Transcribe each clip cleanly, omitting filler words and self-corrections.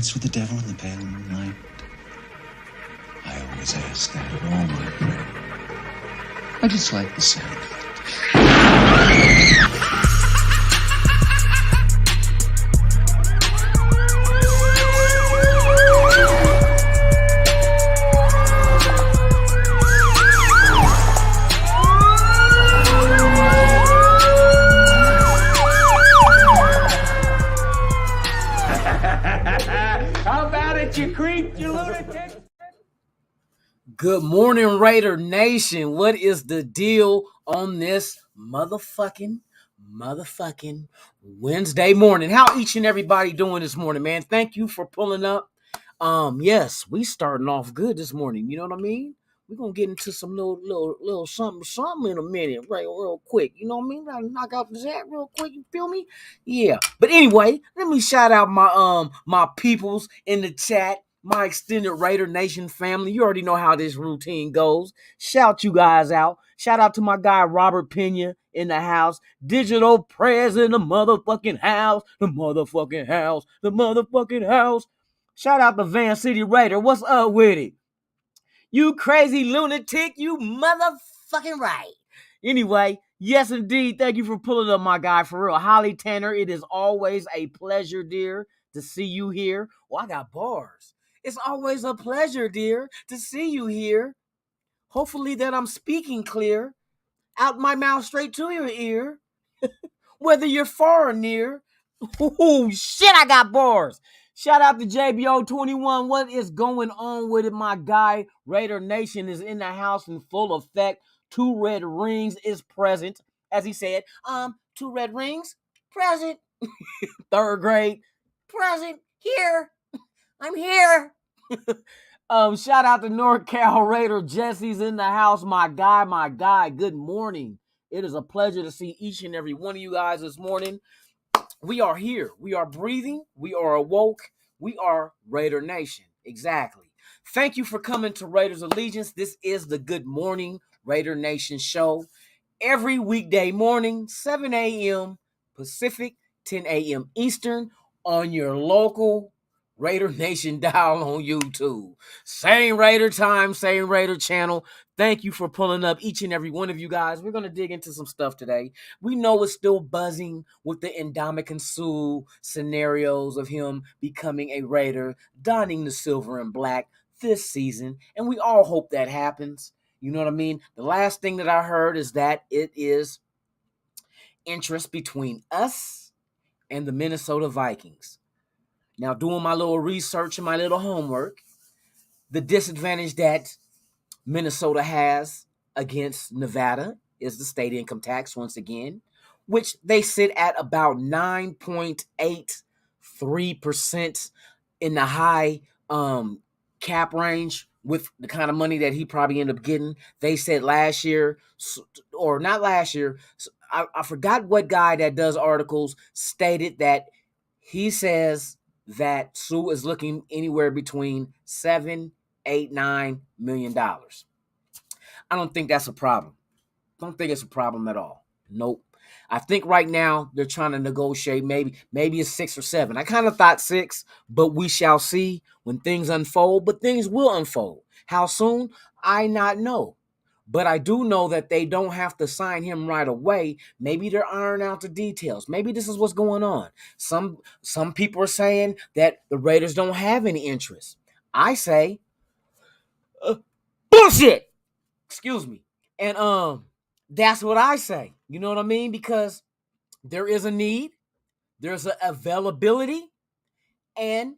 dance with the devil in the pale moonlight? I always ask that of all my prey. I just like the sound of it. You creep, you lunatic. Good morning, Raider Nation. What is the deal on this motherfucking Wednesday morning? How each and everybody doing this morning, man? Thank you for pulling up. Yes, we starting off good this morning. You know what I mean? We're gonna get into some little something in a minute, right? Real quick. You know what I mean? Gotta knock out the chat real quick, you feel me? Yeah. But anyway, let me shout out my peoples in the chat. My extended Raider Nation family. You already know how this routine goes. Shout you guys out. Shout out to my guy Robert Pena in the house. Digital prayers in the motherfucking house. The motherfucking house. The motherfucking house. Shout out to Van City Raider. What's up with it? You crazy lunatic. You motherfucking right. Anyway, yes indeed. Thank you for pulling up, my guy. For real. Holly Tanner, it is always a pleasure, dear, to see you here. Oh, I got bars. It's always a pleasure, dear, to see you here. Hopefully that I'm speaking clear, out my mouth straight to your ear, whether you're far or near. Ooh, shit, I got bars. Shout out to JBO21. What is going on with it, my guy? Raider Nation is in the house in full effect. 2 red rings is present. As he said, 2 red rings, present. 3rd grade, present, here. I'm here. Shout out to NorCal Raider. Jesse's in the house. My guy. Good morning. It is a pleasure to see each and every one of you guys this morning. We are here. We are breathing. We are awoke. We are Raider Nation. Exactly. Thank you for coming to Raiders Allegiance. This is the Good Morning Raider Nation show. Every weekday morning, 7 a.m. Pacific, 10 a.m. Eastern, on your local Raider Nation dial on YouTube. Same Raider time, same Raider channel. Thank you for pulling up, each and every one of you guys. We're going to dig into some stuff today. We know it's still buzzing with the Ndamukong Suh scenarios of him becoming a Raider, donning the silver and black this season, and we all hope that happens. You know what I mean? The last thing that I heard is that it is interest between us and the Minnesota Vikings. Now, doing my little research and my little homework, the disadvantage that Minnesota has against Nevada is the state income tax once again, which they sit at about 9.83% in the high cap range with the kind of money that he probably ended up getting. They said last year, or not last year, I forgot what guy that does articles stated that he says that Suh is looking anywhere between $7, $8, $9 million. I don't think that's a problem. Don't think it's a problem at all. Nope. I think right now they're trying to negotiate maybe it's 6 or 7. I kind of thought 6, but we shall see when things unfold. But things will unfold. How soon? I not know. But I do know that they don't have to sign him right away. Maybe they're ironing out the details. Maybe this is what's going on. Some people are saying that the Raiders don't have any interest. I say, bullshit. Excuse me. And that's what I say. You know what I mean? Because there is a need, there's an availability, and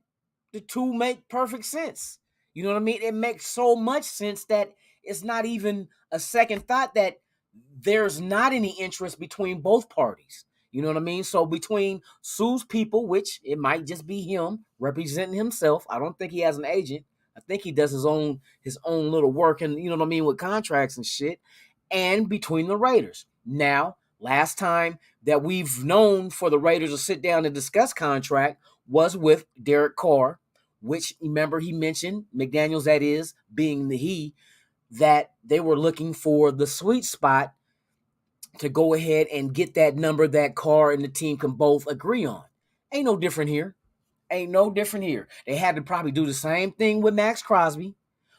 the two make perfect sense. You know what I mean? It makes so much sense that it's not even a second thought that there's not any interest between both parties. You know what I mean? So between Suh's people, which it might just be him representing himself. I don't think he has an agent. I think he does his own little work, and you know what I mean, with contracts and shit. And between the Raiders. Now, last time that we've known for the Raiders to sit down and discuss contract was with Derek Carr, which, remember, he mentioned, McDaniels, that is, being the he, that they were looking for the sweet spot to go ahead and get that number that Carr and the team can both agree on. Ain't no different here. Ain't no different here. They had to probably do the same thing with Max Crosby.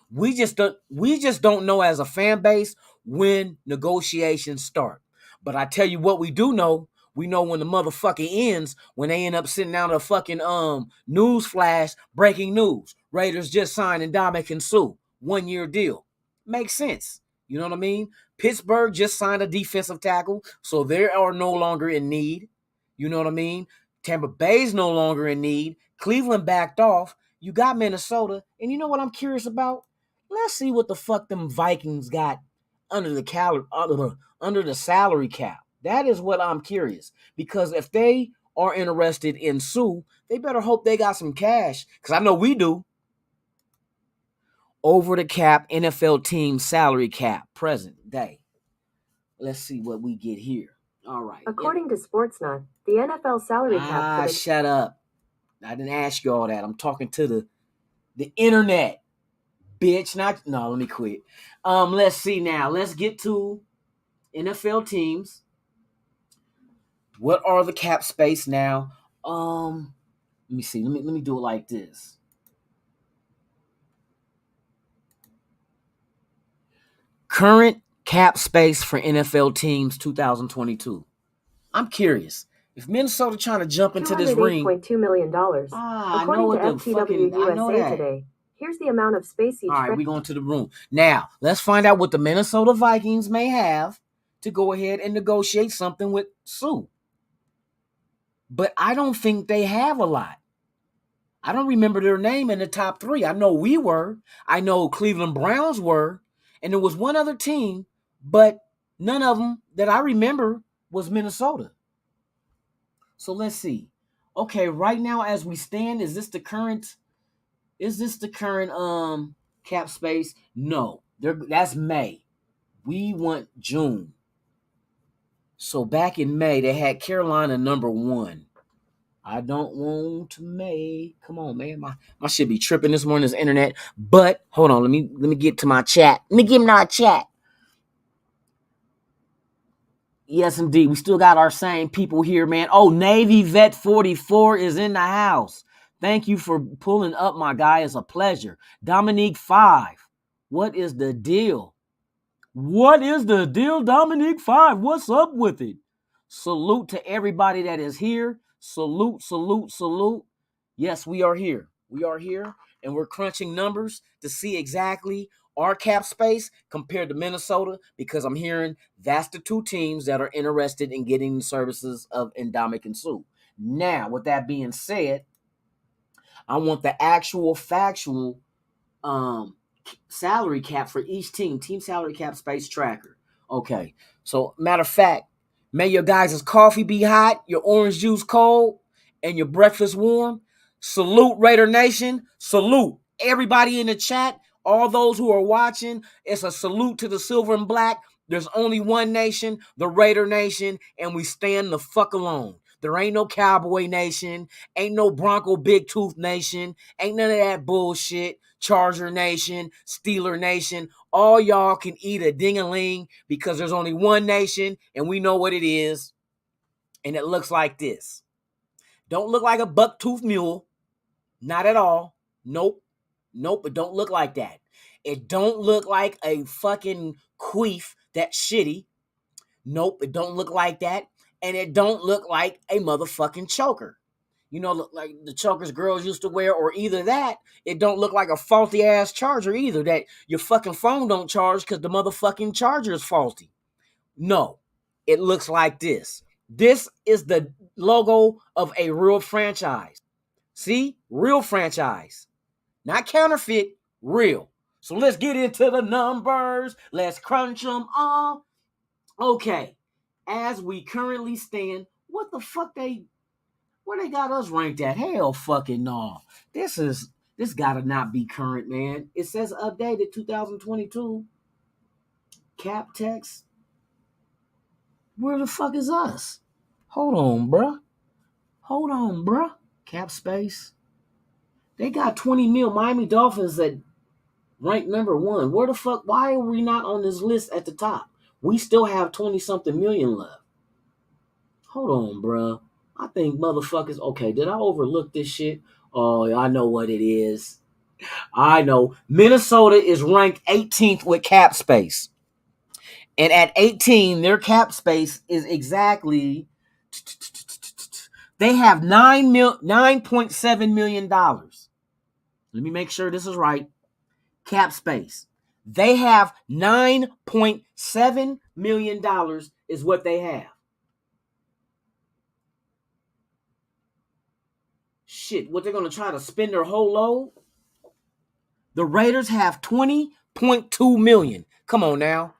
We just don't know as a fan base when negotiations start. But I tell you what we do know. We know when the motherfucker ends, when they end up sitting down a fucking news flash, breaking news. Raiders just signed Ndamukong Suh, 1-year deal. Makes sense. You know what I mean? Pittsburgh just signed a defensive tackle, so they are no longer in need. You know what I mean? Tampa Bay's no longer in need. Cleveland backed off. You got Minnesota. And you know what I'm curious about? Let's see what the fuck them Vikings got under the salary cap. That is what I'm curious. Because if they are interested in Suh, they better hope they got some cash. Because I know we do. Over the cap NFL team salary cap present day. Let's see what we get here. All right. According to Sportsnet, the NFL salary cap. Shut up. I didn't ask you all that. I'm talking to the internet, bitch. Let me quit. Let's see now. Let's get to NFL teams. What are the cap space now? Let me see. Let me do it like this. Current cap space for NFL teams 2022. I'm curious. If Minnesota trying to jump into this ring, $208.2 million. According to FTW USA today, here's the amount of space each. All right, we're going to the room. Now, let's find out what the Minnesota Vikings may have to go ahead and negotiate something with Suh. But I don't think they have a lot. I don't remember their name in the top 3. I know we were. I know Cleveland Browns were. And there was one other team, but none of them that I remember was Minnesota. So let's see. Okay, right now as we stand, is this the current cap space? No. That's May. We want June. So back in May, they had Carolina number 1. I don't want to May. Come on, man. My shit be tripping this morning, this internet. But hold on, let me get to my chat. Let me get my chat. Yes, indeed. We still got our same people here, man. Oh, Navy Vet 44 is in the house. Thank you for pulling up, my guy. It's a pleasure. Dominique 5. What is the deal? What is the deal, Dominique 5? What's up with it? Salute to everybody that is here. Salute, salute, salute. Yes, we are here. We are here, and we're crunching numbers to see exactly our cap space compared to Minnesota, because I'm hearing that's the 2 teams that are interested in getting the services of Ndamukong Suh. Now, with that being said, I want the actual factual salary cap for each team salary cap space tracker. Okay, so matter of fact, may your guys' coffee be hot, your orange juice cold, and your breakfast warm. Salute, Raider Nation. Salute everybody in the chat. All those who are watching, it's a salute to the silver and black. There's only one nation, the Raider Nation, and we stand the fuck alone. There ain't no Cowboy Nation, ain't no Bronco Big Tooth Nation, ain't none of that bullshit. Charger Nation, Steeler Nation, all y'all can eat a ding-a-ling because there's only one nation, and we know what it is, and it looks like this. Don't look like a buck-toothed mule. Not at all. Nope, it don't look like that. It don't look like a fucking queef that's shitty. Nope, it don't look like that. And it don't look like a motherfucking choker. You know, like the chokers girls used to wear, or either that, it don't look like a faulty ass charger either, that your fucking phone don't charge because the motherfucking charger is faulty. No, it looks like this. This is the logo of a real franchise. See? Real franchise. Not counterfeit, real. So let's get into the numbers. Let's crunch them all. Okay. As we currently stand, what the fuck where they got us ranked at? Hell fucking no. This gotta not be current, man. It says updated 2022. Cap text. Where the fuck is us? Hold on, bruh. Cap space. They got 20 mil. Miami Dolphins at ranked number 1. Where the fuck? Why are we not on this list at the top? We still have 20-something million left. Hold on, bruh. I think motherfuckers, okay, did I overlook this shit? Oh, I know what it is. I know. Minnesota is ranked 18th with cap space. And at 18, their cap space is exactly, they have $9.7 million. Let me make sure this is right. Cap space. They have $9.7 million is what they have. Shit, what they're going to try to spend their whole load? The Raiders have $20.2 million. Come on now.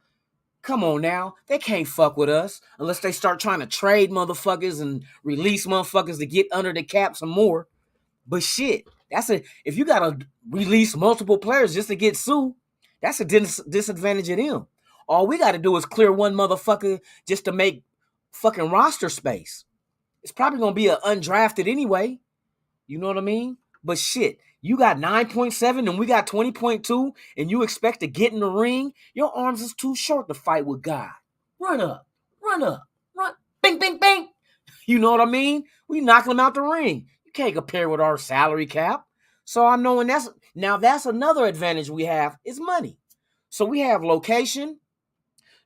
They can't fuck with us unless they start trying to trade motherfuckers and release motherfuckers to get under the cap some more. But shit, if you gotta release multiple players just to get Sue, that's a disadvantage of them. All we gotta do is clear one motherfucker just to make fucking roster space. It's probably gonna be an undrafted anyway. You know what I mean? But shit, you got 9.7 and we got 20.2 and you expect to get in the ring? Your arms is too short to fight with God. Run up. Bing, bing, bing. You know what I mean? We knocking them out the ring. You can't compare with our salary cap. So I'm knowing that's another advantage we have is money. So we have location,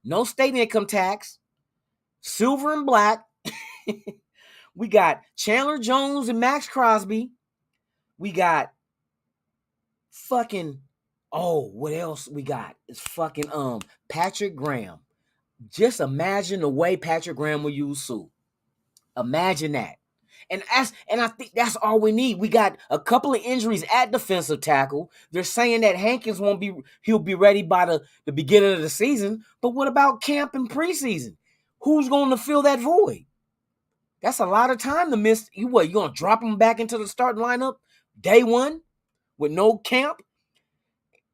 no state income tax, silver and black. We got Chandler Jones and Max Crosby. We got fucking, what else we got? It's fucking Patrick Graham. Just imagine the way Patrick Graham will use Sue. Imagine that. And I think that's all we need. We got a couple of injuries at defensive tackle. They're saying that Hankins he'll be ready by the beginning of the season. But what about camp and preseason? Who's going to fill that void? That's a lot of time to miss. You going to drop him back into the starting lineup day one with no camp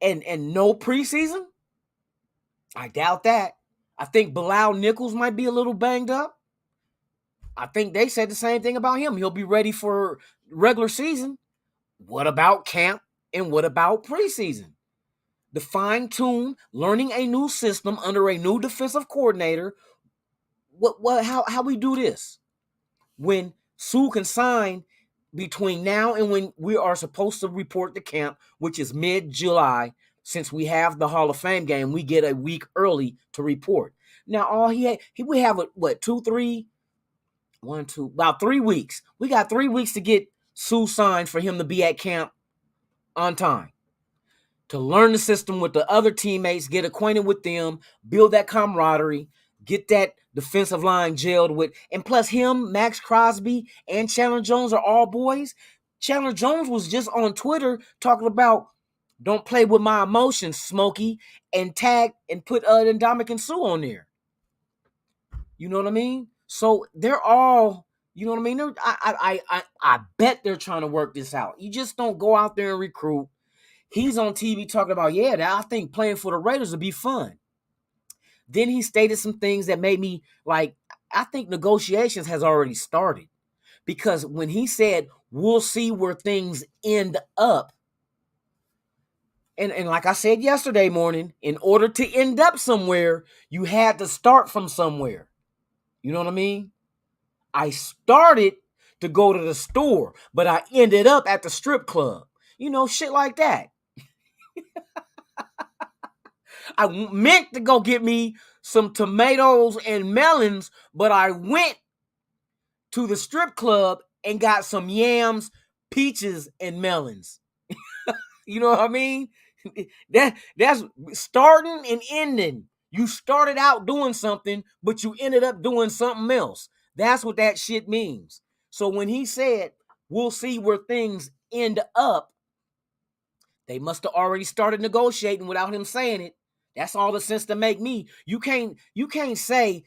and no preseason? I doubt that. I think Bilal Nichols might be a little banged up. I think they said the same thing about him. He'll be ready for regular season. What about camp and what about preseason? The fine-tune, learning a new system under a new defensive coordinator. How we do this? When Sue can sign between now and when we are supposed to report to camp, which is mid-July, since we have the Hall of Fame game, we get a week early to report. Now, we have about 3 weeks. We got 3 weeks to get Sue signed for him to be at camp on time, to learn the system with the other teammates, get acquainted with them, build that camaraderie, get that defensive line gelled with, and plus him, Max Crosby, and Chandler Jones are all boys. Chandler Jones was just on Twitter talking about don't play with my emotions, Smokey, and tag and put Ndamukong Suh on there. You know what I mean? So they're all, you know what I mean? I bet they're trying to work this out. You just don't go out there and recruit. He's on TV talking about, I think playing for the Raiders would be fun. Then he stated some things that made me like, I think negotiations has already started. Because when he said, we'll see where things end up, and like I said yesterday morning, in order to end up somewhere, you had to start from somewhere. You know what I mean? I started to go to the store, but I ended up at the strip club. You know, shit like that. I meant to go get me some tomatoes and melons, but I went to the strip club and got some yams, peaches, and melons. You know what I mean? That's starting and ending. You started out doing something, but you ended up doing something else. That's what that shit means. So when he said, we'll see where things end up, they must have already started negotiating without him saying it. That's all the sense to make me. You can't say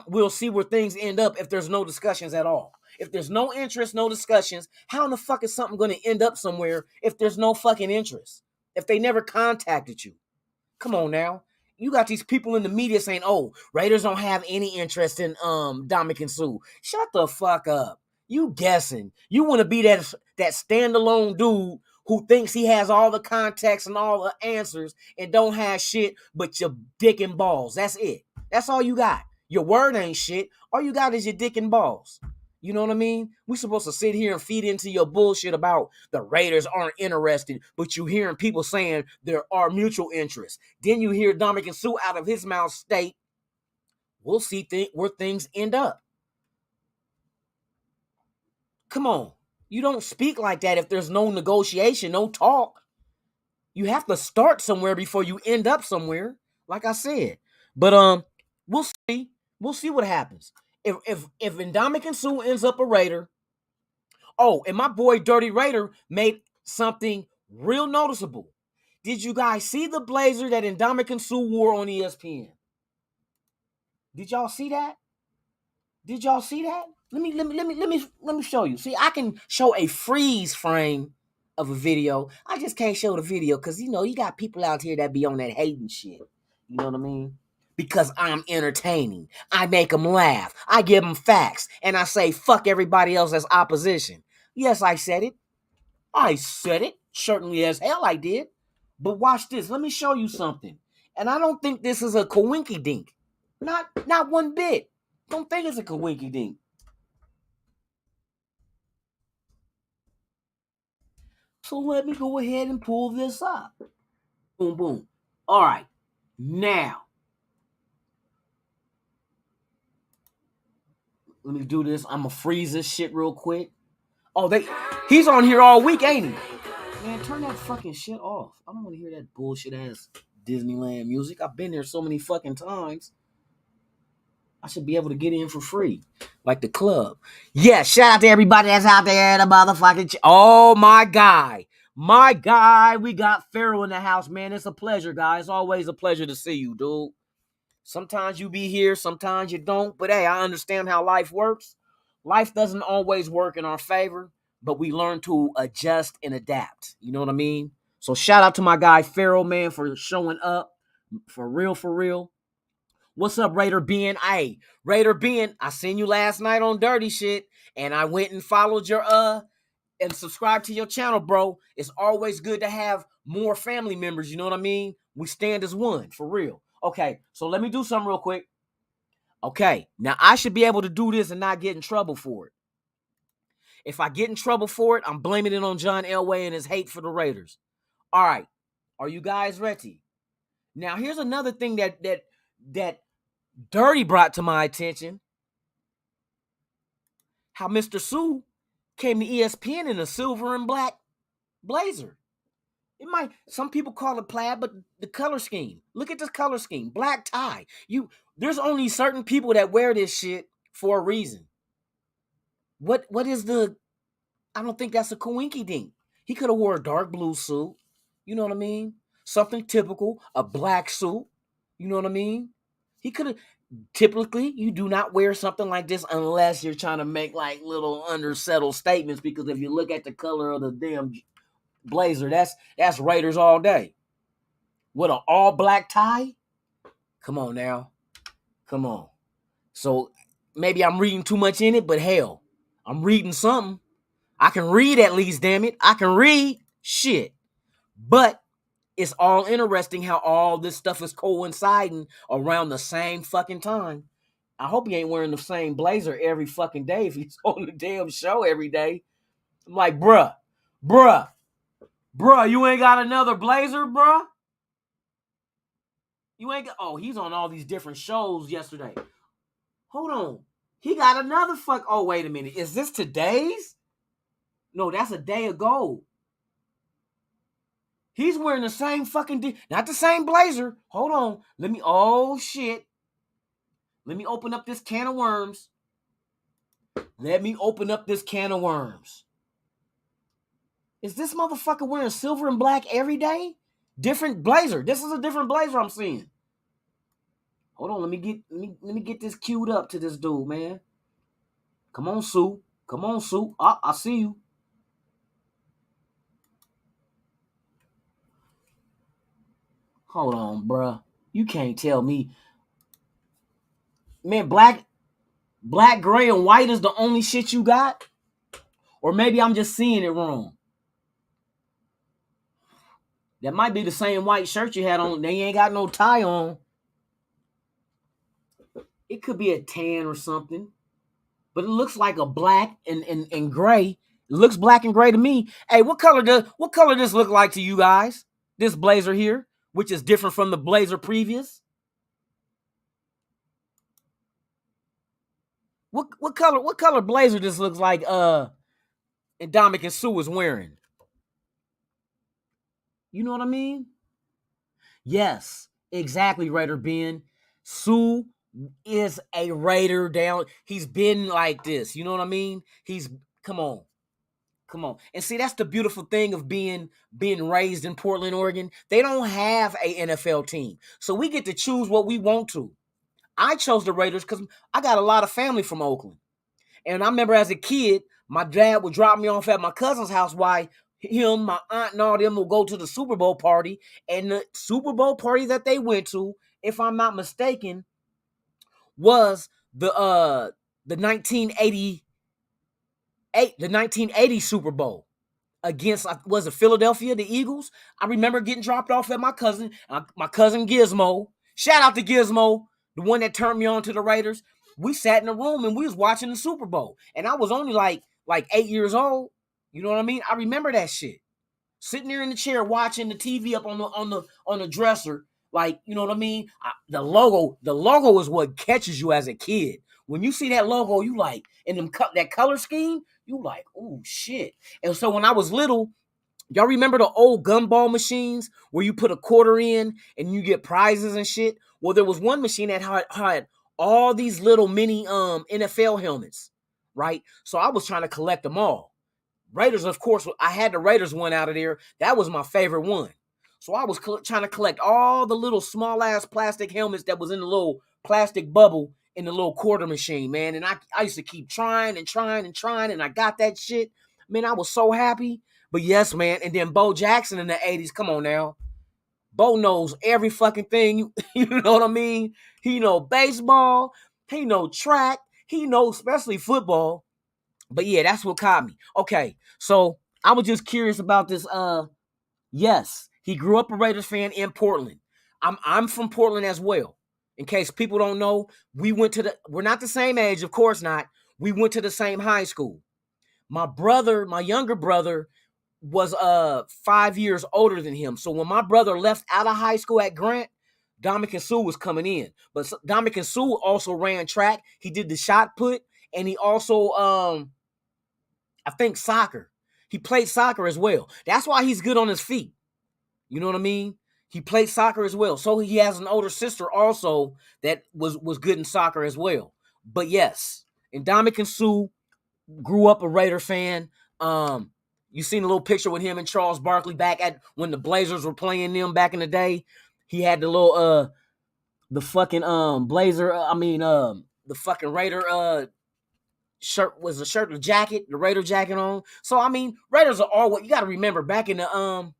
we'll see where things end up if there's no discussions at all. If there's no interest, no discussions, how in the fuck is something going to end up somewhere if there's no fucking interest? If they never contacted you? Come on now. You got these people in the media saying, Raiders don't have any interest in Ndamukong Suh. Shut the fuck up. You guessing. You want to be that standalone dude who thinks he has all the context and all the answers and don't have shit but your dick and balls. That's it. That's all you got. Your word ain't shit. All you got is your dick and balls. You know what I mean? We're supposed to sit here and feed into your bullshit about the Raiders aren't interested, but you hearing people saying there are mutual interests. Then you hear Ndamukong Suh out of his mouth state, we'll see where things end up. Come on. You don't speak like that if there's no negotiation, no talk. You have to start somewhere before you end up somewhere, like I said. But we'll see. We'll see what happens. If Ndamukong Suh ends up a Raider. Oh, and my boy Dirty Raider made something real noticeable. Did you guys see the blazer that Ndamukong Suh wore on ESPN? Did y'all see that? Did y'all see that? Let me show you. See, I can show a freeze frame of a video. I just can't show the video because you got people out here that be on that hating shit. You know what I mean? Because I'm entertaining. I make them laugh. I give them facts. And I say, fuck everybody else as opposition. Yes, I said it. I said it. Certainly as hell I did. But watch this. Let me show you something. And I don't think this is a coinky dink. Not one bit. Don't think it's a coinky dink. So let me go ahead and pull this up. Boom, boom. All right. Now. Let me do this. I'm going to freeze this shit real quick. Oh, he's on here all week, ain't he? Man, turn that fucking shit off. I don't want to hear that bullshit ass Disneyland music. I've been there so many fucking times. I should be able to get in for free. Like the club. Yeah, shout out to everybody that's out there. The motherfucking... Oh, my guy. My guy. We got Pharaoh in the house, man. It's a pleasure, guys. It's always a pleasure to see you, dude. Sometimes you be here, sometimes you don't. But hey, I understand how life works. Life doesn't always work in our favor, but we learn to adjust and adapt. You know what I mean? So shout out to my guy Pharaoh, man, for showing up. For real, for real. What's up, Raider Ben? Hey, Raider Ben, I seen you last night on Dirty Shit, and I went and followed your and subscribed to your channel, bro. It's always good to have more family members, you know what I mean? We stand as one, for real. Okay, so let me do something real quick. Okay, now I should be able to do this and not get in trouble for it. If I get in trouble for it, I'm blaming it on John Elway and his hate for the Raiders. All right, are you guys ready? Now, here's another thing that Dirty brought to my attention. How Mr. Suh came to ESPN in a silver and black blazer. Some people call it plaid, but the color scheme. Look at this color scheme. Black tie. There's only certain people that wear this shit for a reason. What is I don't think that's a coinky dink. He could have wore a dark blue suit. You know what I mean? Something typical, a black suit. You know what I mean? He could have. Typically, you do not wear something like this unless you're trying to make like little undersettled statements, because if you look at the color of the damn blazer, that's Raiders all day. With an all black tie? Come on now. Come on. So maybe I'm reading too much in it, but hell, I'm reading something. I can read at least, damn it. I can read shit. But it's all interesting how all this stuff is coinciding around the same fucking time. I hope he ain't wearing the same blazer every fucking day if he's on the damn show every day. I'm like, bruh, you ain't got another blazer, bruh? You ain't got... Oh, he's on all these different shows yesterday. Hold on. He got another fuck... Oh, wait a minute. Is this today's? No, that's a day ago. He's wearing the same fucking... Not the same blazer. Hold on. Oh, shit. Let me open up this can of worms. Is this motherfucker wearing silver and black every day? Different blazer. This is a different blazer I'm seeing. Hold on, let me get this queued up to this dude, man. Come on, Suh. I see you. Hold on, bruh. You can't tell me. Man, black, gray, and white is the only shit you got? Or maybe I'm just seeing it wrong. That might be the same white shirt you had on. They ain't got no tie on. It could be a tan or something. but it looks like a black and gray. It looks black and gray to me. Hey, what color does look like to you guys? This blazer here, which is different from the blazer previous. What color blazer this looks like Ndamukong Suh is wearing? You know what I mean? Yes, exactly, Raider Ben. Suh is a Raider down. He's been like this. You know what I mean? Come on. And see, that's the beautiful thing of being raised in Portland, Oregon. They don't have a NFL team. So we get to choose what we want to. I chose the Raiders because I got a lot of family from Oakland. And I remember as a kid, my dad would drop me off at my cousin's house while him, my aunt, and all them would go to the Super Bowl party. And the Super Bowl party that they went to, if I'm not mistaken, was the 1980 Super Bowl against, was it Philadelphia, the Eagles? I remember getting dropped off at my cousin Gizmo. Shout out to Gizmo, the one that turned me on to the Raiders. We sat in a room and we was watching the Super Bowl. And I was only like 8 years old. You know what I mean? I remember that shit. Sitting there in the chair watching the TV up on the dresser. Like, you know what I mean? The logo is what catches you as a kid. When you see that logo, you like, and that color scheme, you like, oh shit. And so when I was little, y'all remember the old gumball machines where you put a quarter in and you get prizes and shit? Well, there was one machine that had all these little mini NFL helmets, right? So I was trying to collect them all. Raiders, of course, I had the Raiders one out of there. That was my favorite one. So I was trying to collect all the little small-ass plastic helmets that was in the little plastic bubble in the little quarter machine, man. And I used to keep trying, and I got that shit. Man, I was so happy. But yes, man, and then Bo Jackson in the 80s, come on now. Bo knows every fucking thing, you know what I mean? He know baseball, he know track, he knows especially football. But yeah, that's what caught me. Okay, so I was just curious about this. Yes, he grew up a Raiders fan in Portland. I'm from Portland as well. In case people don't know, we're not the same age, of course not. We went to the same high school. My younger brother, was 5 years older than him. So when my brother left out of high school at Grant, Ndamukong Suh was coming in. But Ndamukong Suh also ran track. He did the shot put, and he also I think soccer. He played soccer as well. That's why he's good on his feet. You know what I mean? He played soccer as well. So he has an older sister also that was good in soccer as well. But yes, and Ndamukong Suh grew up a Raider fan. You seen a little picture with him and Charles Barkley back at when the Blazers were playing them back in the day. He had the little the fucking Blazer. The fucking Raider shirt, was the jacket, the Raider jacket on. So I mean, Raiders are all what you got to remember. Back in the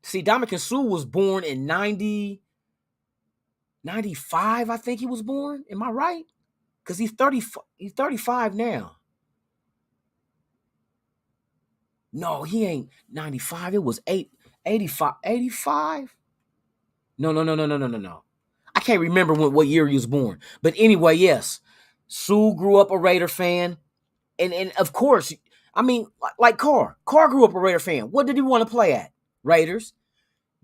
see, Ndamukong Suh was born in 95. I think he was born. Am I right? Because he's 35 now. No, he ain't 95. It was 85. 85? No. I can't remember what year he was born. But anyway, yes. Suh grew up a Raider fan. And of course, I mean, like Carr. Carr grew up a Raider fan. What did he want to play at? Raiders.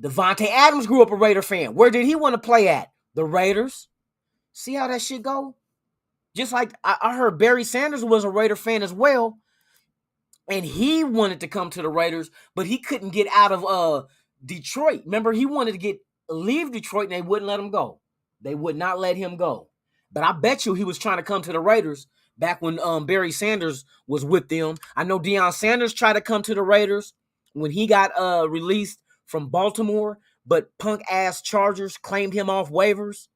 Devontae Adams grew up a Raider fan. Where did he want to play at? The Raiders. See how that shit go? Just like I heard Barry Sanders was a Raider fan as well. And he wanted to come to the Raiders, but he couldn't get out of Detroit. Remember, he wanted to leave Detroit, and they wouldn't let him go. They would not let him go. But I bet you he was trying to come to the Raiders back when Barry Sanders was with them. I know Deion Sanders tried to come to the Raiders when he got released from Baltimore, but punk-ass Chargers claimed him off waivers,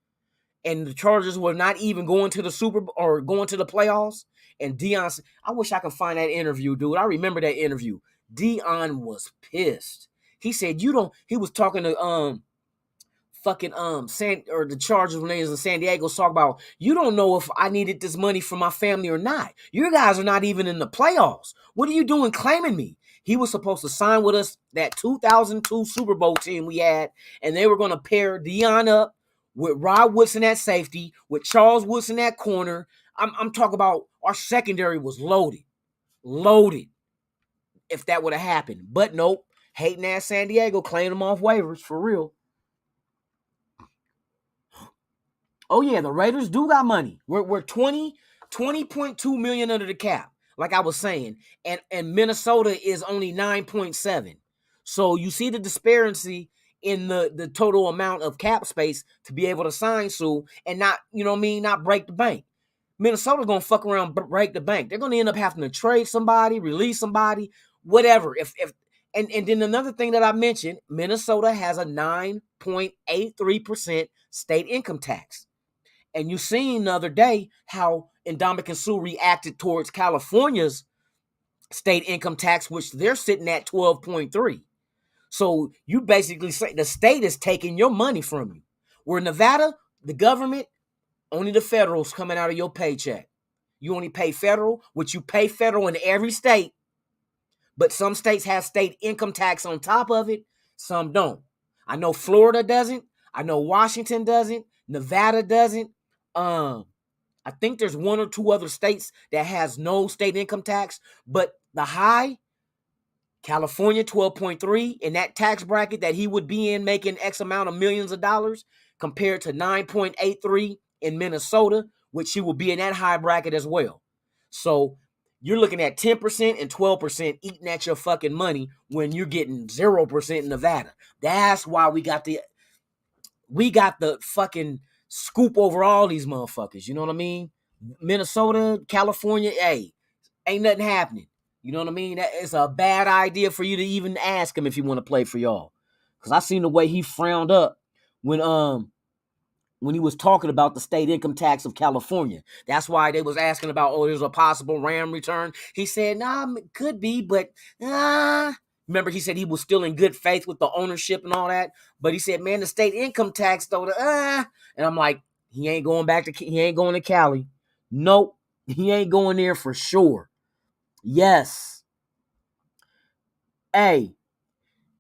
and the Chargers were not even going to the Super Bowl or going to the playoffs. And Deion, I wish I could find that interview, dude. I remember that interview. Deion was pissed. He said, he was talking to the Chargers when they was in San Diego, talk about, you don't know if I needed this money for my family or not. You guys are not even in the playoffs. What are you doing claiming me? He was supposed to sign with us that 2002 Super Bowl team we had, and they were going to pair Deion up with Rod Woodson at safety, with Charles Woodson at corner. I'm talking about our secondary was loaded. If that would have happened. But nope. Hating ass San Diego claimed them off waivers for real. Oh yeah, the Raiders do got money. We're 20.2 million under the cap, like I was saying. And Minnesota is only 9.7. So you see the disparity in the total amount of cap space to be able to sign Sue and not, not break the bank. Minnesota's gonna fuck around, break the bank. They're gonna end up having to trade somebody, release somebody, whatever. And then another thing that I mentioned, Minnesota has a 9.83% state income tax. And you seen the other day how Ndamukong Suh reacted towards California's state income tax, which they're sitting at 12.3. So you basically say the state is taking your money from you. Where Nevada, the government, only the federal's coming out of your paycheck. You only pay federal, which you pay federal in every state. But some states have state income tax on top of it. Some don't. I know Florida doesn't. I know Washington doesn't. Nevada doesn't. I think there's one or two other states that has no state income tax. But the high, California 12.3, in that tax bracket that he would be in making X amount of millions of dollars, compared to 9.83 in Minnesota, which he will be in that high bracket as well. So you're looking at 10% and 12% eating at your fucking money when you're getting 0% in Nevada. That's why we got the fucking scoop over all these motherfuckers. You know what I mean? Minnesota, California, hey, ain't nothing happening. You know what I mean? That is a bad idea for you to even ask him if you want to play for y'all. Because I seen the way he frowned up when he was talking about the state income tax of California. That's why they was asking about, there's a possible Ram return. He said, nah, it could be, but remember he said he was still in good faith with the ownership and all that. But he said, man, the state income tax though, and I'm like, he ain't going to Cali. Nope, he ain't going there for sure. Yes. Hey,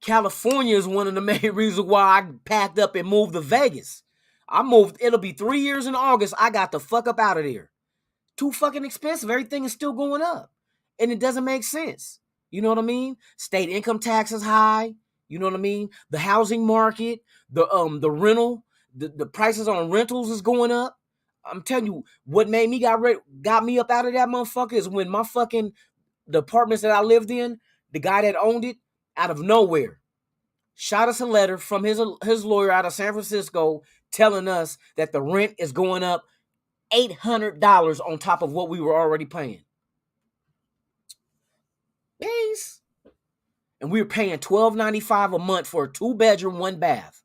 California is one of the main reasons why I packed up and moved to Vegas. I moved, it'll be 3 years in August. I got the fuck up out of there. Too fucking expensive. Everything is still going up. And it doesn't make sense. You know what I mean? State income tax is high. You know what I mean? The housing market, the rental, the prices on rentals is going up. I'm telling you, what made me got me up out of that motherfucker is when the apartments that I lived in, the guy that owned it, out of nowhere, shot us a letter from his lawyer out of San Francisco telling us that the rent is going up $800 on top of what we were already paying. Peace. And we were paying $1,295 a month for a 2-bedroom, 1 bath.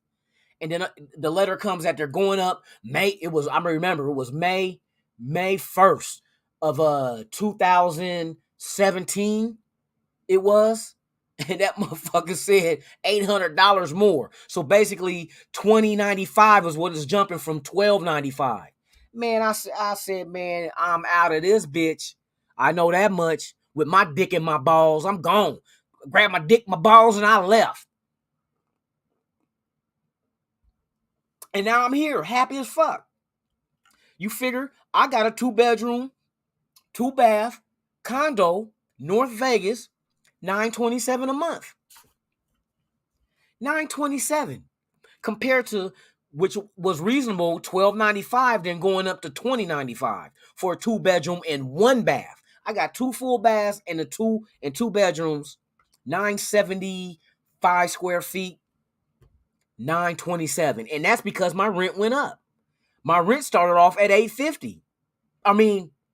And then the letter comes that they're going up. May 1st of 2017. It was. And that motherfucker said $800 more. So basically $2,095 is what is jumping from $1,295. Man, I said, man, I'm out of this bitch. I know that much. With my dick and my balls, I'm gone. Grabbed my dick, my balls, and I left. And now I'm here, happy as fuck. You figure I got a 2-bedroom, 2-bath condo, North Vegas, $927 a month. $927 compared to, which was reasonable, $1,295, then going up to $2,095 for a 2-bedroom and 1 bath. I got 2 full baths and 2 bedrooms, 975 square feet, $927. And that's because my rent went up. My rent started off at $850.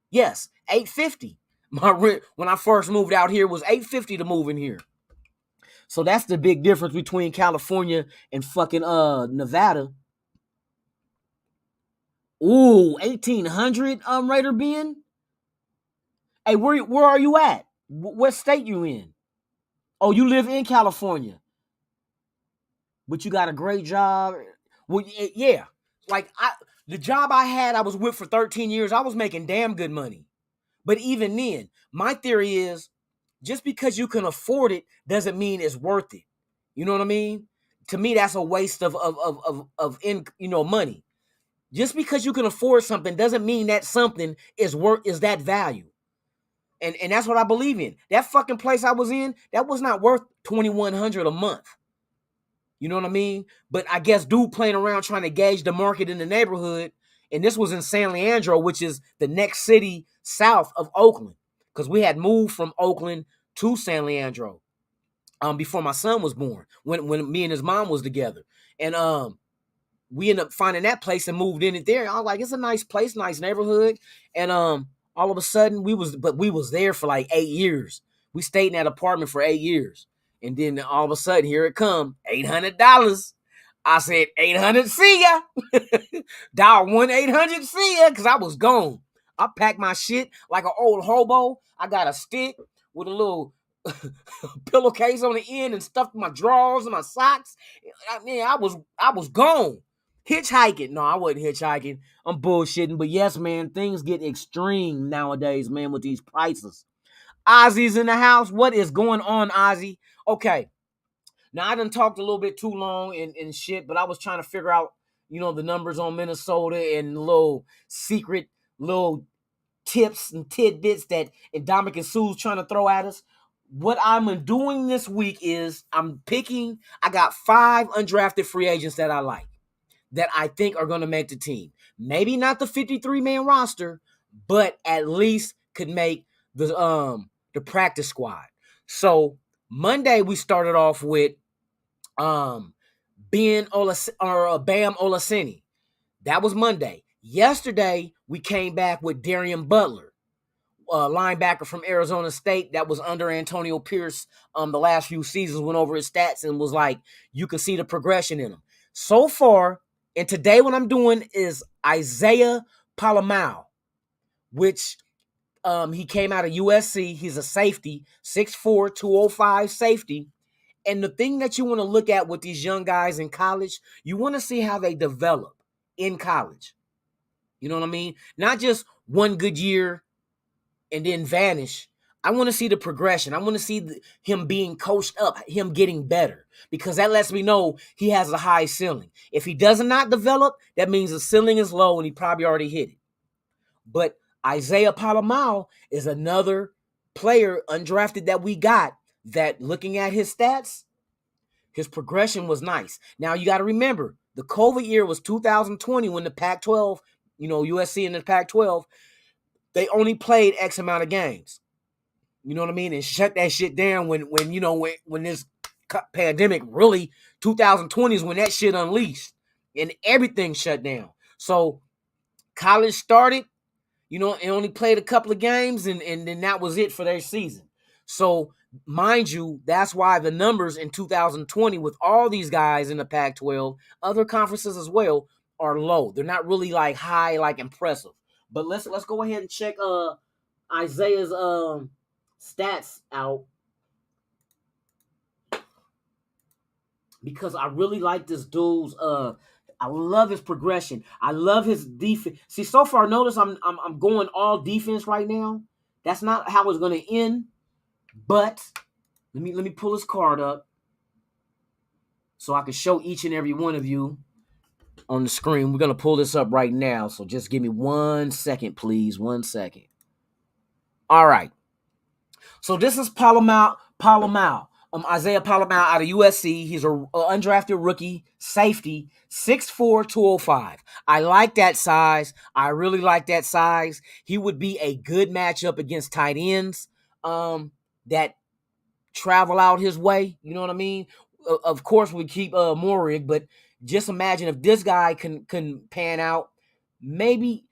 Yes, $850. My rent when I first moved out here was $850 to move in here. So that's the big difference between California and fucking Nevada. Ooh, 1,800 Raider Ben. Hey, where are you at? What state you in? Oh, you live in California. But you got a great job. Well, yeah. Like the job I had, I was with for 13 years. I was making damn good money. But even then, my theory is just because you can afford it doesn't mean it's worth it. You know what I mean? To me, that's a waste of money. Just because you can afford something doesn't mean that something is that value. And that's what I believe in. That fucking place I was in, that was not worth $2,100 a month. You know what I mean? But I guess dude playing around trying to gauge the market in the neighborhood, and this was in San Leandro, which is the next city south of Oakland, because we had moved from Oakland to San Leandro before my son was born, when me and his mom was together. And we ended up finding that place and moved in it there. I was like, it's a nice place, nice neighborhood. And all of a sudden we was there for like 8 years. We stayed in that apartment for 8 years. And then all of a sudden, here it come, $800. I said, 800, see ya. Dial 1-800, see ya, because I was gone. I packed my shit like an old hobo. I got a stick with a little pillowcase on the end and stuffed my drawers and my socks. I mean, I was gone. Hitchhiking. No, I wasn't hitchhiking. I'm bullshitting. But yes, man, things get extreme nowadays, man, with these prices. Ozzy's in the house. What is going on, Ozzy? Okay. Now, I done talked a little bit too long and shit, but I was trying to figure out, the numbers on Minnesota and little secret little tips and tidbits that Ndamukong Suh's trying to throw at us. What I'm doing this week is I got 5 undrafted free agents that I like, that I think are going to make the team. Maybe not the 53-man roster, but at least could make the practice squad. So Monday we started off with Bam Olaseni. That was Monday. Yesterday we came back with Darian Butler, linebacker from Arizona State that was under Antonio Pierce the last few seasons, went over his stats and was like, you can see the progression in him. So far, and today what I'm doing is Isaiah Palamau, which he came out of USC. He's a safety, 6'4", 205 safety. And the thing that you want to look at with these young guys in college, you want to see how they develop in college. You know what I mean? Not just one good year and then vanish. I want to see the progression. I want to see him being coached up, him getting better, because that lets me know he has a high ceiling. If he does not develop, that means the ceiling is low and he probably already hit it. But Isaiah Palamau is another player undrafted that we got that, looking at his stats, his progression was nice. Now, you got to remember, the COVID year was 2020 when the Pac-12, USC and the Pac-12, they only played X amount of games. You know what I mean? And shut that shit down when this pandemic really, 2020 is when that shit unleashed and everything shut down. So college started, and only played a couple of games and then that was it for their season. So mind you, that's why the numbers in 2020 with all these guys in the Pac-12, other conferences as well, are low. They're not really like high, like impressive. But let's go ahead and check Isaiah's stats out, because I really like this dude's I love his progression. I love his defense. See, so far, notice I'm going all defense right now. That's not how it's going to end. But let me pull his card up so I can show each and every one of you on the screen. We're going to pull this up right now. So just give me 1 second, please. 1 second. All right. So this is Palamau. Isaiah Palamau out of USC. He's an undrafted rookie safety, 6'4", 205. I like that size. I really like that size. He would be a good matchup against tight ends that travel out his way. You know what I mean? Of course, we keep Morig, but just imagine if this guy can pan out. Maybe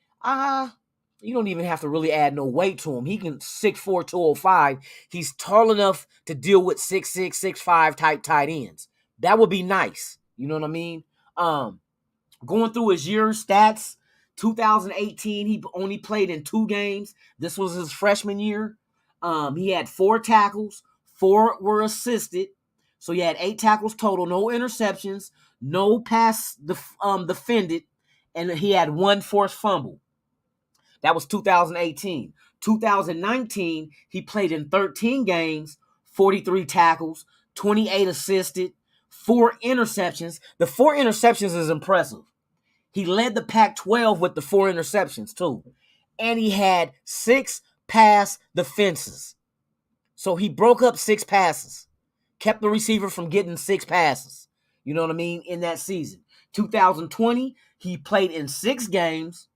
you don't even have to really add no weight to him. He can 6'4", 205. He's tall enough to deal with 6'6", 6'5" type tight ends. That would be nice. You know what I mean? Going through his year stats, 2018, he only played in 2 games. This was his freshman year. He had 4 tackles. 4 were assisted. So he had 8 tackles total, no interceptions, no pass defended, and he had 1 forced fumble. That was 2018. 2019, he played in 13 games, 43 tackles, 28 assisted, 4 interceptions. The 4 interceptions is impressive. He led the Pac-12 with the 4 interceptions too. And he had 6 pass defenses. So he broke up 6 passes. Kept the receiver from getting 6 passes. You know what I mean? In that season. 2020, he played in 6 games.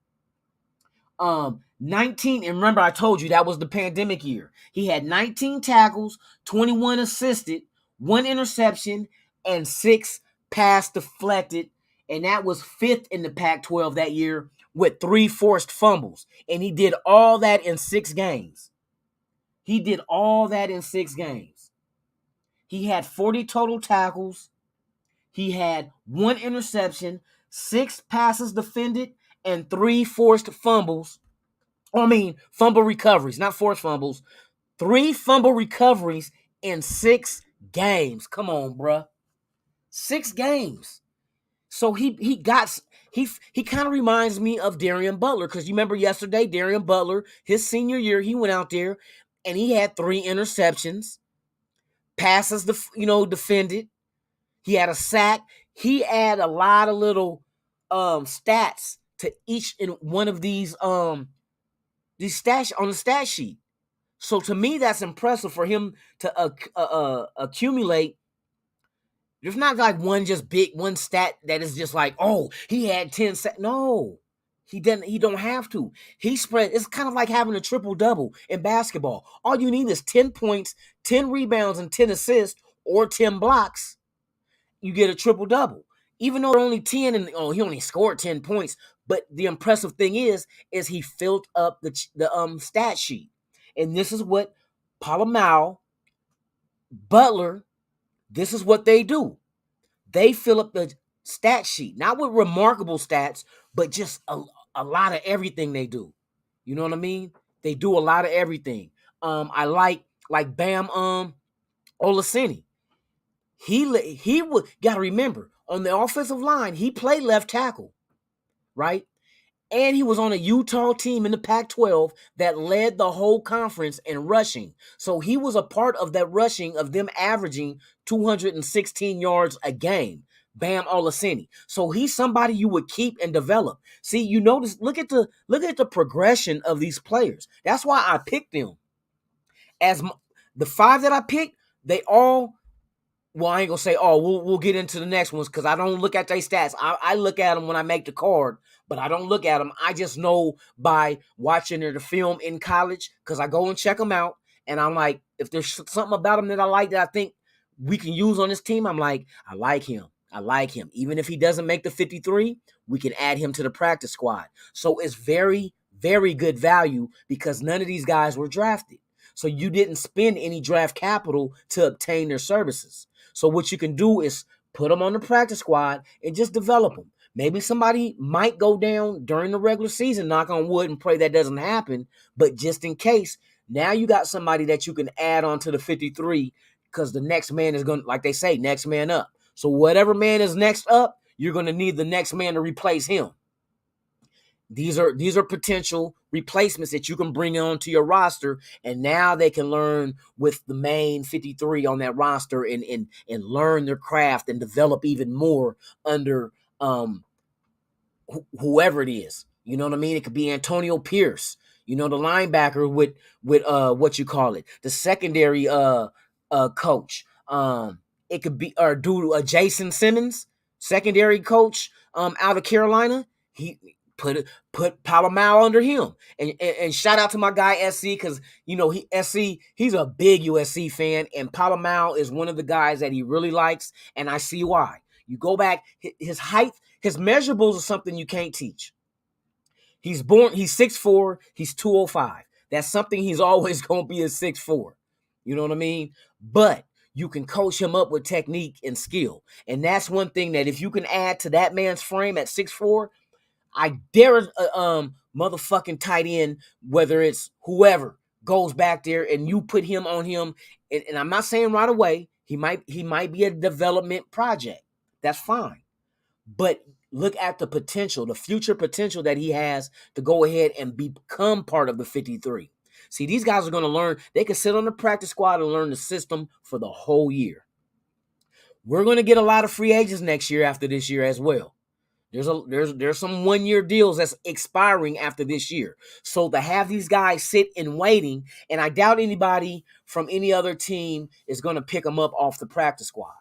19, and remember I told you that was the pandemic year. He had 19 tackles, 21 assisted, 1 interception, and 6 pass deflected. And that was 5th in the Pac-12 that year with 3 forced fumbles. And he did all that in 6 games. He did all that in 6 games. He had 40 total tackles. He had 1 interception, 6 passes defended, and 3 forced fumbles. Fumble recoveries, not forced fumbles. 3 fumble recoveries in 6 games. Come on, bruh. 6 games. So he kind of reminds me of Darian Butler, because you remember yesterday, Darian Butler, his senior year, he went out there and he had 3 interceptions, passes defended. He had a sack. He had a lot of little stats to each in one of these stats on the stat sheet. So to me, that's impressive for him to accumulate. There's not like one stat that is just like, oh, he had 10 stats. No, he didn't. He don't have to. He spread. It's kind of like having a triple double in basketball. All you need is 10 points, 10 rebounds, and 10 assists, or 10 blocks. You get a triple double. Even though only 10 and he only scored 10 points, but the impressive thing is he filled up the stat sheet. And this is what Polamalu, Butler, this is what they do. They fill up the stat sheet, not with remarkable stats, but just a lot of everything they do. You know what I mean? They do a lot of everything. I like Bam Olaseni. He would gotta remember, on the offensive line, he played left tackle, right? And he was on a Utah team in the Pac-12 that led the whole conference in rushing. So he was a part of that rushing of them averaging 216 yards a game. Bam Olaseni. So he's somebody you would keep and develop. See, you notice, look at the progression of these players. That's why I picked them. The 5 that I picked, they all, well, I ain't gonna say, we'll get into the next ones, because I don't look at their stats. I look at them when I make the card, but I don't look at them. I just know by watching the film in college, because I go and check them out, and I'm like, if there's something about him that I like that I think we can use on this team, I'm like, I like him. I like him. Even if he doesn't make the 53, we can add him to the practice squad. So it's very, very good value, because none of these guys were drafted. So you didn't spend any draft capital to obtain their services. So what you can do is put them on the practice squad and just develop them. Maybe somebody might go down during the regular season, knock on wood, and pray that doesn't happen. But just in case, now you got somebody that you can add on to the 53, because the next man is going to, like they say, next man up. So whatever man is next up, you're going to need the next man to replace him. These are potential replacements that you can bring onto your roster, and now they can learn with the main 53 on that roster and learn their craft and develop even more under whoever it is. You know what I mean? It could be Antonio Pierce, the linebacker with what you call it, the secondary coach. It could be Jason Simmons, secondary coach out of Carolina. He put Polamalu under him, and shout out to my guy SC, because he's a big USC fan, and Polamalu is one of the guys that he really likes, and I see why. You go back, his height, his measurables are something you can't teach. He's 6'4", he's 205. That's something he's always gonna be, a 6'4". You know what I mean? But you can coach him up with technique and skill, and that's one thing that if you can add to that man's frame at 6'4". I dare motherfucking tight end, whether it's whoever, goes back there and you put him on him, and I'm not saying right away, he might be a development project. That's fine. But look at the potential, the future potential that he has to go ahead and become part of the 53. See, these guys are going to learn. They can sit on the practice squad and learn the system for the whole year. We're going to get a lot of free agents next year after this year as well. There's some 1-year deals that's expiring after this year. So to have these guys sit in waiting, and I doubt anybody from any other team is going to pick them up off the practice squad,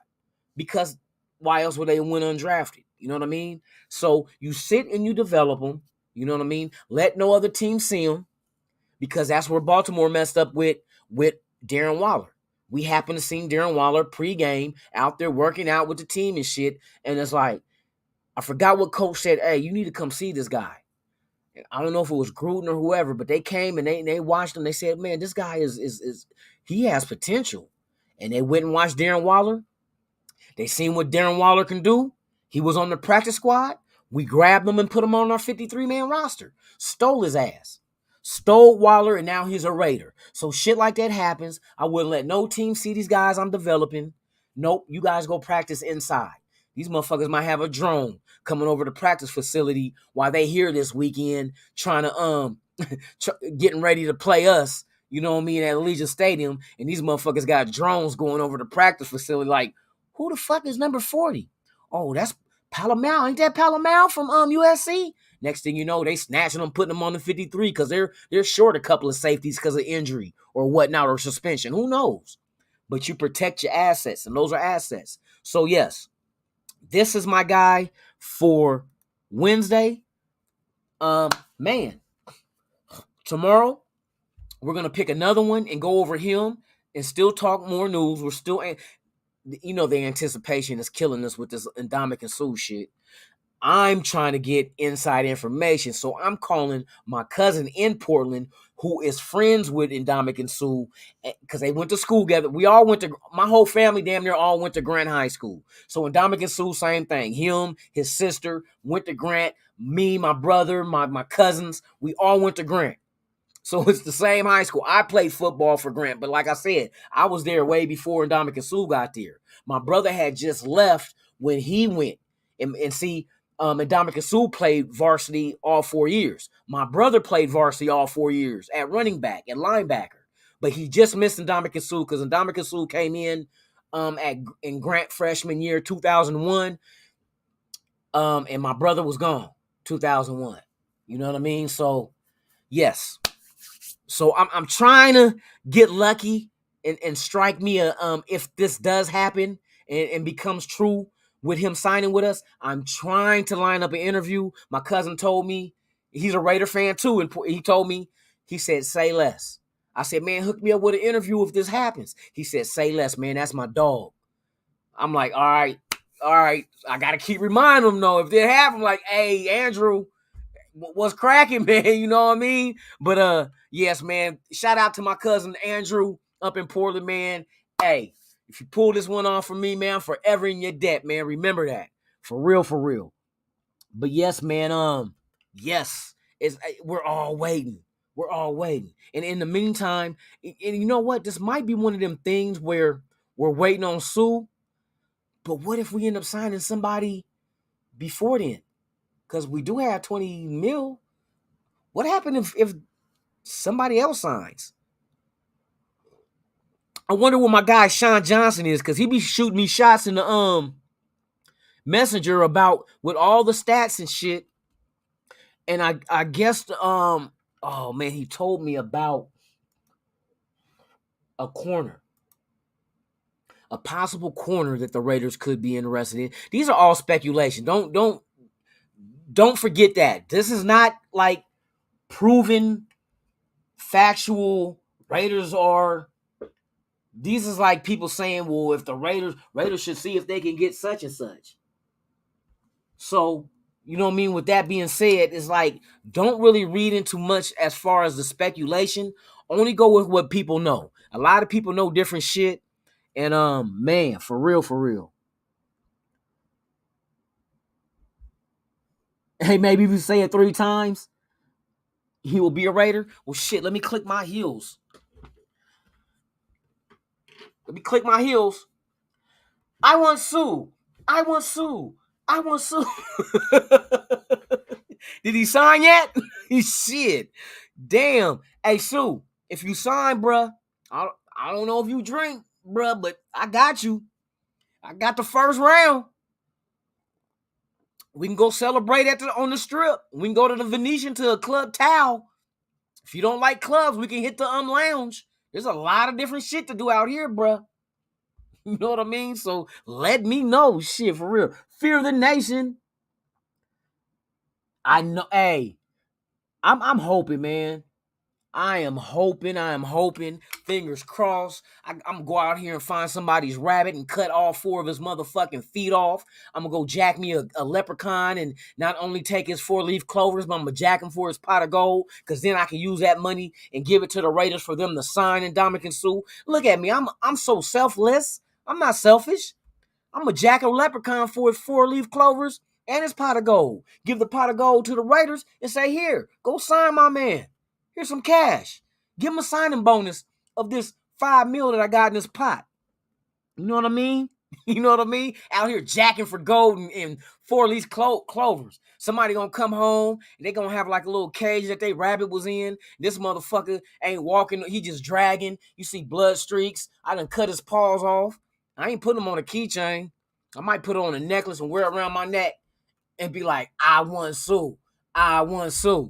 because why else would they win undrafted? You know what I mean? So you sit and you develop them. You know what I mean? Let no other team see them, because that's where Baltimore messed up with Darren Waller. We happened to see Darren Waller pregame out there working out with the team and shit, and it's like, I forgot what coach said. Hey, you need to come see this guy. And I don't know if it was Gruden or whoever, but they came and they watched him. They said, man, this guy is he has potential. And they went and watched Darren Waller. They seen what Darren Waller can do. He was on the practice squad. We grabbed him and put him on our 53-man roster. Stole his ass. Stole Waller, and now he's a Raider. So shit like that happens. I wouldn't let no team see these guys I'm developing. Nope, you guys go practice inside. These motherfuckers might have a drone coming over the practice facility while they here this weekend trying to getting ready to play us, you know what I mean, at Allegiant Stadium, and these motherfuckers got drones going over the practice facility like, who the fuck is number 40? Oh, that's Palomar. Ain't that Palomar from USC? Next thing you know, they snatching them, putting them on the 53 because they're short a couple of safeties because of injury or whatnot or suspension. Who knows? But you protect your assets, and those are assets. So yes, this is my guy for Wednesday. Man, tomorrow we're going to pick another one and go over him and still talk more news. We're still, you know, the anticipation is killing us with this Ndamukong Suh shit. I'm trying to get inside information, so I'm calling my cousin in Portland who is friends with Ndamukong Suh, because they went to school together. We all went to, my whole family damn near all went to Grant High School. So Ndamukong Suh, same thing. Him, his sister went to Grant. Me, my brother, my cousins, we all went to Grant. So it's the same high school. I played football for Grant, but like I said, I was there way before Ndamukong Suh got there. My brother had just left when he went. And see, Ndamukong Suh played varsity all 4 years. My brother played varsity all 4 years at running back, at linebacker. But he just missed Ndamukong Suh because Ndamukong Suh came in in Grant freshman year 2001. And my brother was gone 2001. You know what I mean? So, yes. So I'm trying to get lucky and strike me if this does happen and becomes true with him signing with us. I'm trying to line up an interview. My cousin told me, he's a Raider fan too, and he told me, he said, say less. I said, man, hook me up with an interview if this happens. He said, say less, man, that's my dog. I'm like, all right. I got to keep reminding him, though, if it happens, like, hey, Andrew, what's cracking, man? You know what I mean? But yes, man. Shout out to my cousin Andrew up in Portland, man. Hey, if you pull this one off for me, man, I'm forever in your debt, man. Remember that. For real, for real. But yes, man, yes, we're all waiting. We're all waiting. And in the meantime, and you know what? This might be one of them things where we're waiting on Suh. But what if we end up signing somebody before then? Because we do have 20 mil. What happened if somebody else signs? I wonder what my guy Sean Johnson is, because he be shooting me shots in the messenger about with all the stats and shit. And I guess oh man, he told me about a corner. A possible corner that the Raiders could be interested in. These are all speculation. Don't forget that. This is not like proven, factual. Raiders are. These is like people saying, well, if the Raiders should see if they can get such and such. So, you know what I mean? With that being said, it's like, don't really read into much as far as the speculation. Only go with what people know. A lot of people know different shit. And man, for real. Hey, maybe if you say it 3 times, he will be a Raider. Well, shit, let me click my heels. I want Suh. Did he sign yet? Shit. Damn. Hey, Suh, if you sign, bruh, I don't know if you drink, bruh, but I got you. I got the first round. We can go celebrate on the strip. We can go to the Venetian to a Club Tao. If you don't like clubs, we can hit the lounge. There's a lot of different shit to do out here, bruh. You know what I mean? So let me know, shit, for real. Fear the Nation. I know. Hey, I'm hoping, man. I am hoping. Fingers crossed. I'm gonna go out here and find somebody's rabbit and cut all 4 of his motherfucking feet off. I'm gonna go jack me a leprechaun and not only take his 4-leaf clovers, but I'm gonna jack him for his pot of gold, because then I can use that money and give it to the Raiders for them to sign Ndamukong Suh. Look at me. I'm so selfless. I'm not selfish. I'm gonna jack a leprechaun for his 4-leaf clovers and his pot of gold. Give the pot of gold to the Raiders and say, here, go sign my man. Here's some cash. Give him a signing bonus of this $5 million that I got in this pot. You know what I mean? You know what I mean? Out here jacking for gold and 4-leaf clovers. Somebody gonna come home and they gonna have like a little cage that they rabbit was in. This motherfucker ain't walking. He just dragging. You see blood streaks. I done cut his paws off. I ain't putting him on a keychain. I might put it on a necklace and wear it around my neck and be like, I won Suh. I won Suh.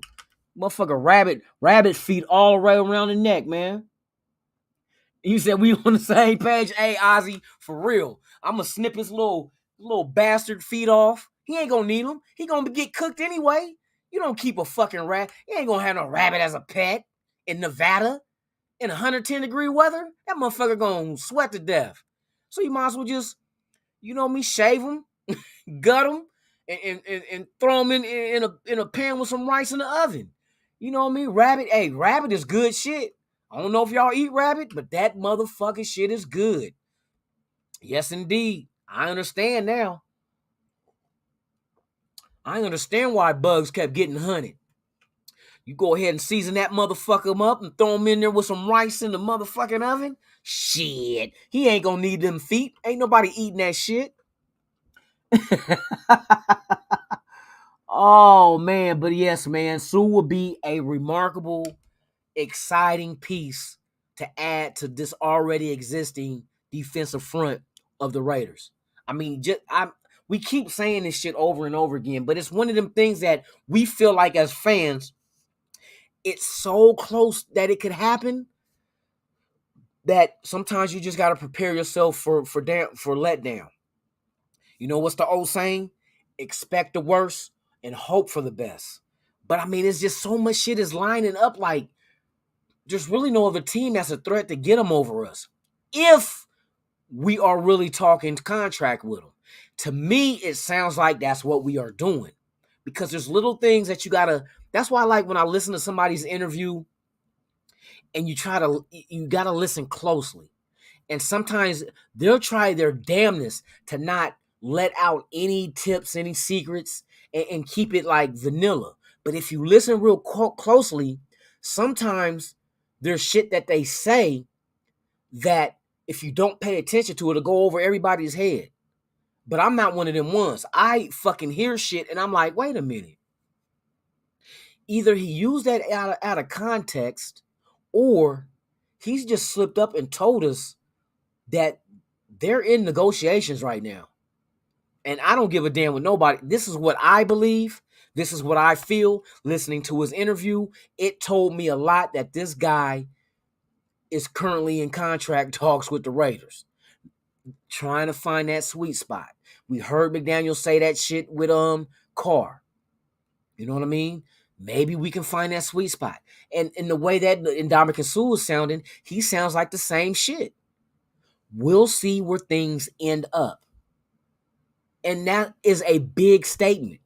Motherfucker, rabbit feet all right around the neck, man. You said we on the same page? Hey, Ozzy, for real. I'm gonna snip his little bastard feet off. He ain't gonna need them. He gonna get cooked anyway. You don't keep a fucking rat. You ain't gonna have no rabbit as a pet in Nevada in 110-degree weather. That motherfucker gonna sweat to death. So you might as well just, you know me, shave him, gut him, and throw him in a pan with some rice in the oven. You know what I mean? Rabbit is good shit. I don't know if y'all eat rabbit, but that motherfucking shit is good. Yes, indeed. I understand now. I understand why bugs kept getting hunted. You go ahead and season that motherfucker up and throw him in there with some rice in the motherfucking oven. Shit. He ain't gonna need them feet. Ain't nobody eating that shit. Oh, man. But yes, man. Suh will be a remarkable, exciting piece to add to this already existing defensive front of the Raiders. I mean, we keep saying this shit over and over again, but it's one of them things that we feel like as fans, it's so close that it could happen that sometimes you just got to prepare yourself for letdown. You know what's the old saying? Expect the worst and hope for the best. But I mean, it's just so much shit is lining up. Like, there's really no other team that's a threat to get them over us if we are really talking contract with them. To me, it sounds like that's what we are doing, because there's little things that you gotta. That's why I like when I listen to somebody's interview and you gotta listen closely. And sometimes they'll try their damnness to not let out any tips, any secrets, and keep it like vanilla. But if you listen real closely, sometimes there's shit that they say that if you don't pay attention to it, it'll go over everybody's head. But I'm not one of them ones. I fucking hear shit and I'm like, wait a minute. Either he used that out of context, or he's just slipped up and told us that they're in negotiations right now. And I don't give a damn with nobody. This is what I believe. This is what I feel. Listening to his interview, it told me a lot that this guy is currently in contract talks with the Raiders, trying to find that sweet spot. We heard McDaniel say that shit with Carr. You know what I mean? Maybe we can find that sweet spot. And in the way that Ndamukong Suh is sounding, he sounds like the same shit. We'll see where things end up. And that is a big statement.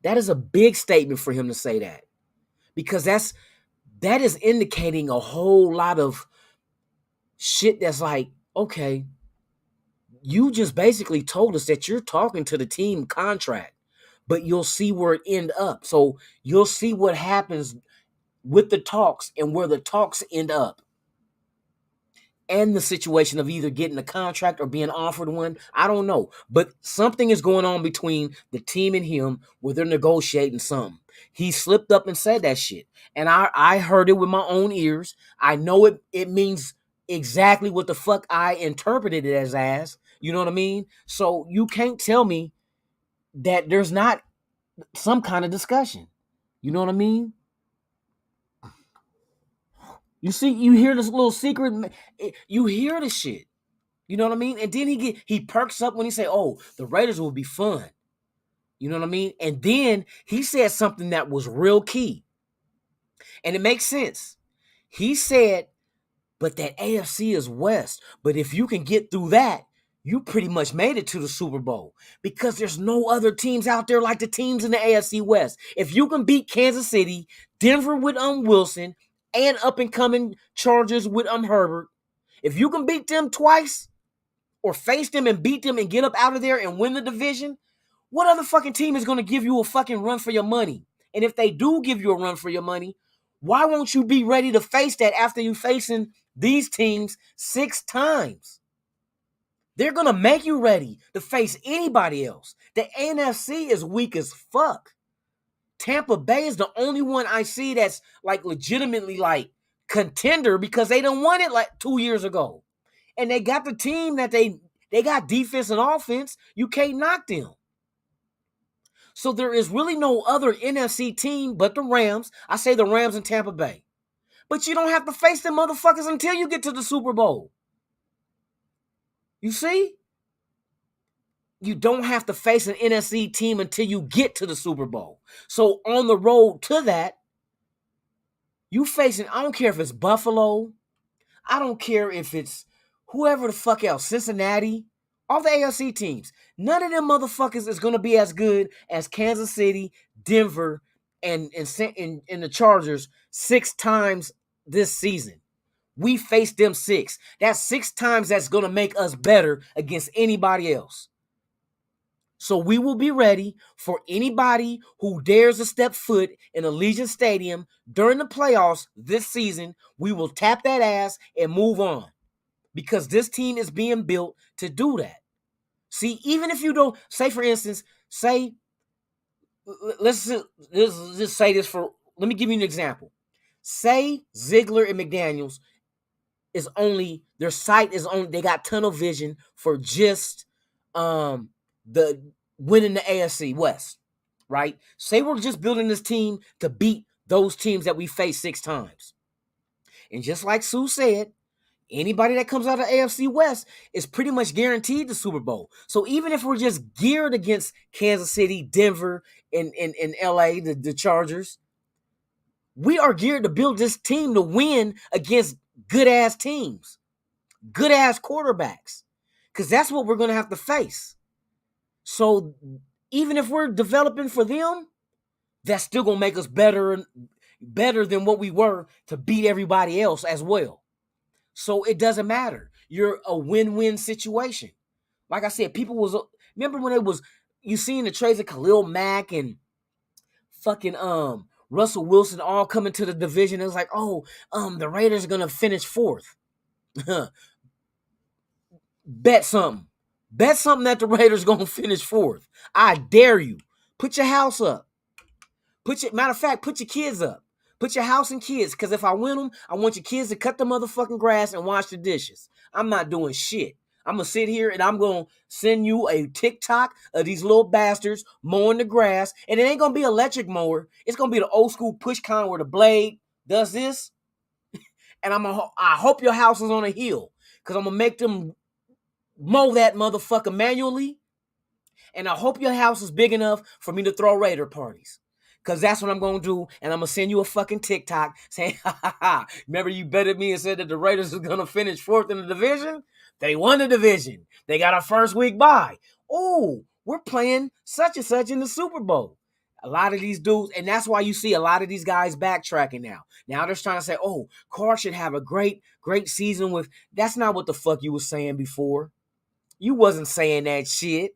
That is a big statement for him to say that. Because that is indicating a whole lot of shit that's like, okay, you just basically told us that you're talking to the team contract, but you'll see where it end up. So you'll see what happens with the talks and where the talks end up. And the situation of either getting a contract or being offered one, I don't know. But something is going on between the team and him where they're negotiating something. He slipped up and said that shit. And I heard it with my own ears. I know it means exactly what the fuck I interpreted it as. You know what I mean? So you can't tell me that there's not some kind of discussion. You know what I mean? You see, you hear this little secret, you hear the shit. You know what I mean? And then he perks up when he say, "Oh, the Raiders will be fun." You know what I mean? And then he said something that was real key. And it makes sense. He said, "But that AFC is West. But if you can get through that, you pretty much made it to the Super Bowl, because there's no other teams out there like the teams in the AFC West. If you can beat Kansas City, Denver with Wilson, and up-and-coming Chargers with Herbert, if you can beat them twice or face them and beat them and get up out of there and win the division, what other fucking team is going to give you a fucking run for your money? And if they do give you a run for your money, why won't you be ready to face that after you facing these teams 6 times? They're going to make you ready to face anybody else. The NFC is weak as fuck. Tampa Bay is the only one I see that's like legitimately like contender, because they done won it like 2 years ago. And they got the team that they got defense and offense. You can't knock them. So there is really no other NFC team but the Rams. I say the Rams and Tampa Bay. But you don't have to face them motherfuckers until you get to the Super Bowl. You see? You don't have to face an NFC team until you get to the Super Bowl. So on the road to that, you facing, I don't care if it's Buffalo, I don't care if it's whoever the fuck else, Cincinnati, all the AFC teams. None of them motherfuckers is going to be as good as Kansas City, Denver, and the Chargers 6 times this season. We faced them 6. That's 6 times that's going to make us better against anybody else. So we will be ready for anybody who dares to step foot in Allegiant Stadium during the playoffs this season. We will tap that ass and move on, because this team is being built to do that. See, even if you don't, say for instance, let's just say this for, let me give you an example. Say Ziegler and McDaniels is only, their site is on, they got tunnel vision for just the winning the AFC West, right? Say we're just building this team to beat those teams that we face 6 times. And just like Sue said, anybody that comes out of AFC West is pretty much guaranteed the Super Bowl. So even if we're just geared against Kansas City, Denver, and LA, the Chargers, we are geared to build this team to win against good-ass teams, good-ass quarterbacks, because that's what we're going to have to face. So even if we're developing for them, that's still going to make us better than what we were to beat everybody else as well. So it doesn't matter. You're a win-win situation. Like I said, people was, remember when it was, you seen the trades of Khalil Mack and fucking Russell Wilson all coming to the division. It was like, the Raiders are going to finish 4th. Bet something. Bet something that the Raiders going to finish 4th. I dare you. Put your house up. Matter of fact, put your kids up. Put your house and kids, because if I win them, I want your kids to cut the motherfucking grass and wash the dishes. I'm not doing shit. I'm going to sit here and I'm going to send you a TikTok of these little bastards mowing the grass. And it ain't going to be an electric mower. It's going to be the old school push kind where the blade does this. And I hope your house is on a hill, because I'm going to make them mow that motherfucker manually. And I hope your house is big enough for me to throw Raider parties, because that's what I'm going to do. And I'm going to send you a fucking TikTok saying, remember you betted me and said that the Raiders was going to finish 4th in the division? They won the division. They got a first week bye. Oh, we're playing such and such in the Super Bowl. A lot of these dudes, and that's why you see a lot of these guys backtracking now. Now they're trying to say, Carr should have a great season with, that's not what the fuck you was saying before. You wasn't saying that shit.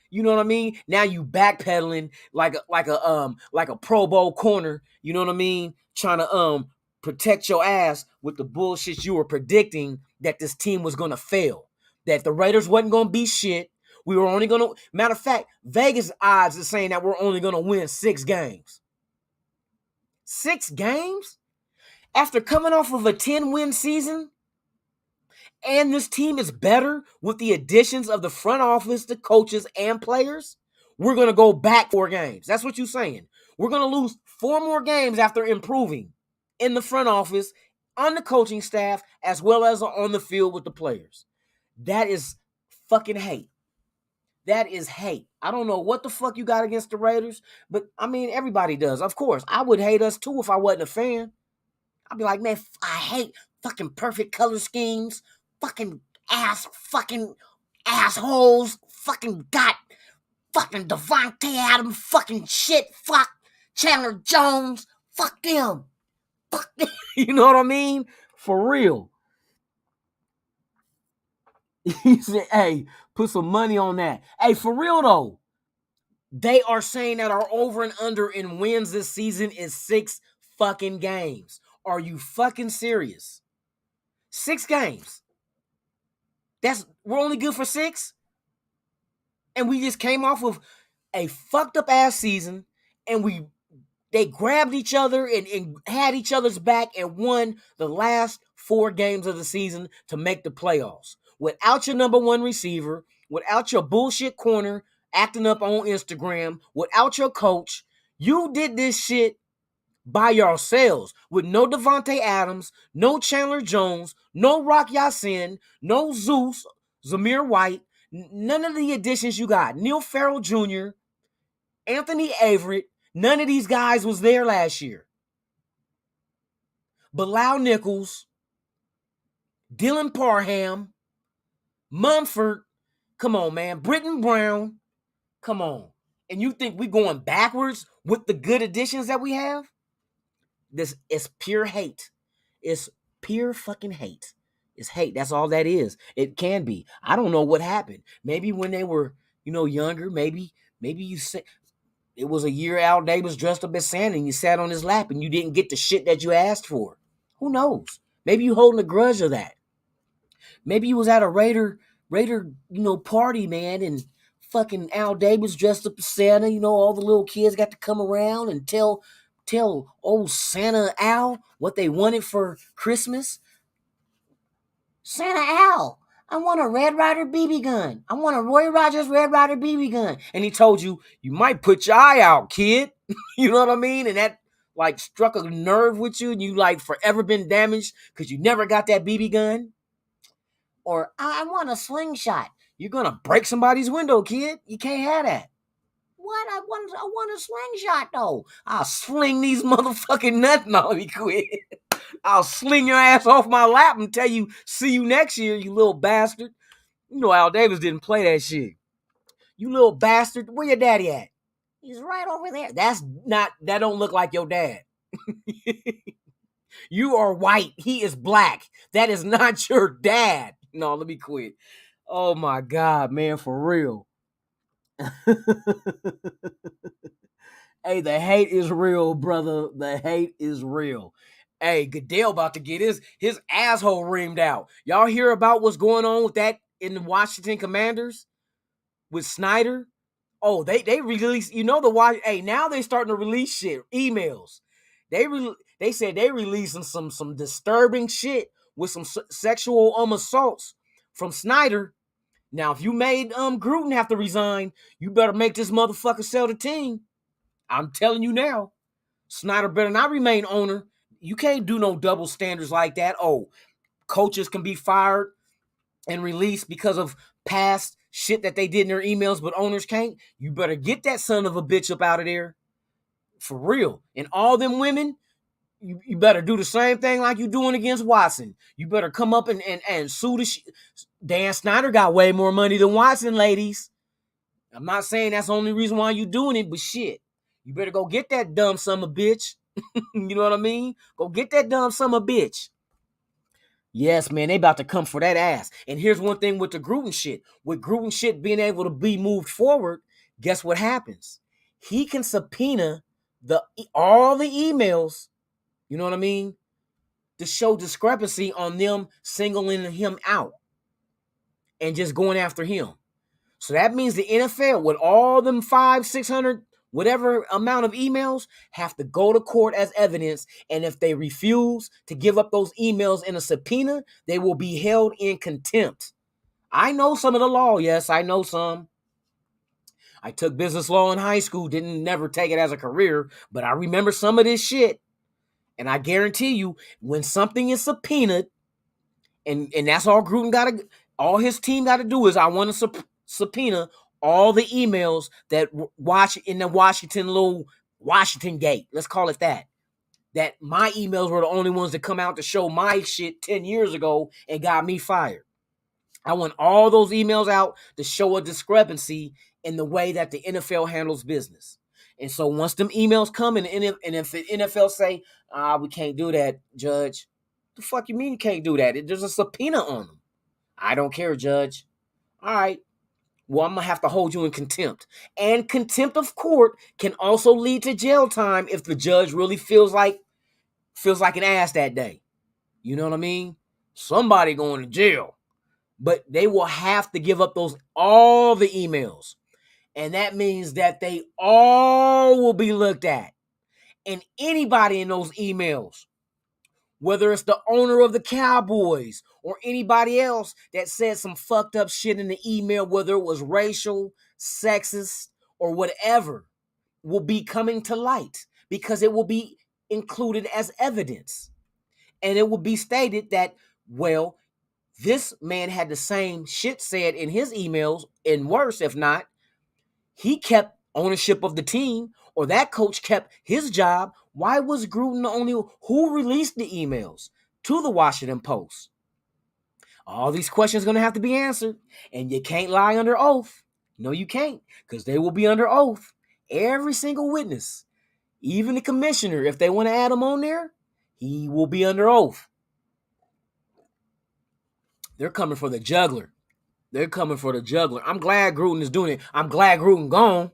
You know what I mean? Now you backpedaling like a Pro Bowl corner. You know what I mean? Trying to protect your ass with the bullshit you were predicting that this team was gonna fail, that the Raiders wasn't gonna be shit. We were only gonna. Matter of fact, Vegas odds are saying that we're only gonna win 6 games. 6 games after coming off of a 10-win season. And this team is better with the additions of the front office, the coaches, and players. we're going to go back 4 games. That's what you're saying. We're going to lose 4 more games after improving in the front office, on the coaching staff, as well as on the field with the players. That is fucking hate. That is hate. I don't know what the fuck you got against the Raiders, but I mean, everybody does. Of course, I would hate us too if I wasn't a fan. I'd be like, man, I hate fucking perfect color schemes, fucking assholes, fucking got fucking Davante Adams, fucking shit, fuck Chandler Jones, fuck them. Fuck them. You know what I mean? For real. He said, hey, put some money on that. Hey, for real though, they are saying that our over and under in wins this season is 6 fucking games. Are you fucking serious? 6 games. We're only good for 6? And we just came off of a fucked up ass season, and they grabbed each other and had each other's back and won the last 4 games of the season to make the playoffs. Without your number 1 receiver, without your bullshit corner acting up on Instagram, without your coach, you did this shit by yourselves with no Davante Adams, no Chandler Jones, no Rock Ya-Sin, no Zeus, Zamir White, none of the additions you got. Neil Farrell Jr., Anthony Averett, none of these guys was there last year. Bilal Nichols, Dylan Parham, Mumford, come on, man. Britton Brown, come on. And you think we going backwards with the good additions that we have? This is pure hate. It's pure fucking hate. It's hate. That's all that is. It can be. I don't know what happened. Maybe when they were, younger, maybe you said it was a year Al Davis dressed up as Santa and you sat on his lap and you didn't get the shit that you asked for. Who knows? Maybe you holding a grudge of that. Maybe you was at a Raider, party, man, and fucking Al Davis dressed up as Santa. All the little kids got to come around and tell old Santa Al what they wanted for Christmas. Santa Al, I want a Red Ryder BB gun. I want a Roy Rogers Red Ryder BB gun. And he told you might put your eye out, kid. You know what I mean? And that struck a nerve with you and you forever been damaged because you never got that BB gun. Or I want a slingshot. You're going to break somebody's window, kid. You can't have that. What? I want a slingshot, though. I'll sling these motherfucking nuts. No, let me quit. I'll sling your ass off my lap and tell you, see you next year, you little bastard. Al Davis didn't play that shit. You little bastard. Where your daddy at? He's right over there. That don't look like your dad. You are white. He is black. That is not your dad. No, let me quit. Oh my God, man, for real. Hey, the hate is real, brother. The hate is real. Hey, Goodell about to get his asshole reamed out. Y'all hear about what's going on with that in the Washington Commanders with Snyder? Oh, they released, hey, now they starting to release shit, emails. They said they releasing some disturbing shit with some sexual assaults from Snyder. Now, if you made Gruden have to resign, you better make this motherfucker sell the team. I'm telling you now. Snyder better not remain owner. You can't do no double standards like that. Oh, coaches can be fired and released because of past shit that they did in their emails, but owners can't. You better get that son of a bitch up out of there. For real. And all them women, you better do the same thing like you doing against Watson. You better come up and sue the Dan Snyder got way more money than Watson, ladies. I'm not saying that's the only reason why you doing it, but shit. You better go get that dumb son of a bitch. You know what I mean? Go get that dumb son of a bitch. Yes, man, they about to come for that ass. And here's one thing with the Gruden shit. With Gruden shit being able to be moved forward, guess what happens? He can subpoena all the emails, you know what I mean, to show discrepancy on them singling him out and just going after him. So that means the NFL, with all them 500, 600, whatever amount of emails, have to go to court as evidence. And if they refuse to give up those emails in a subpoena, they will be held in contempt. I know some of the law. Yes, I know some. I took business law in high school, didn't never take it as a career, but I remember some of this shit. And I guarantee you, when something is subpoenaed, and that's all all his team got to do is, I want to subpoena all the emails that watch in the Washington gate. Let's call it that. That my emails were the only ones that come out to show my shit 10 years ago and got me fired. I want all those emails out to show a discrepancy in the way that the NFL handles business. And so once them emails come and if the NFL say, we can't do that, Judge. The fuck you mean you can't do that? There's a subpoena on them. I don't care, Judge. All right. Well, I'm going to have to hold you in contempt. And contempt of court can also lead to jail time if the judge really feels like an ass that day. You know what I mean? Somebody going to jail. But they will have to give up all the emails. And that means that they all will be looked at. And anybody in those emails, whether it's the owner of the Cowboys or anybody else that said some fucked up shit in the email, whether it was racial, sexist, or whatever, will be coming to light because it will be included as evidence. And it will be stated that, well, this man had the same shit said in his emails, and worse, if not, he kept ownership of the team, or that coach kept his job. Why was Gruden the only who released the emails to the Washington Post? All these questions are going to have to be answered, and you can't lie under oath. No, you can't, because they will be under oath. Every single witness, even the commissioner, if they want to add him on there, he will be under oath. They're coming for the juggler. They're coming for the juggler. I'm glad Gruden is doing it. I'm glad Gruden gone.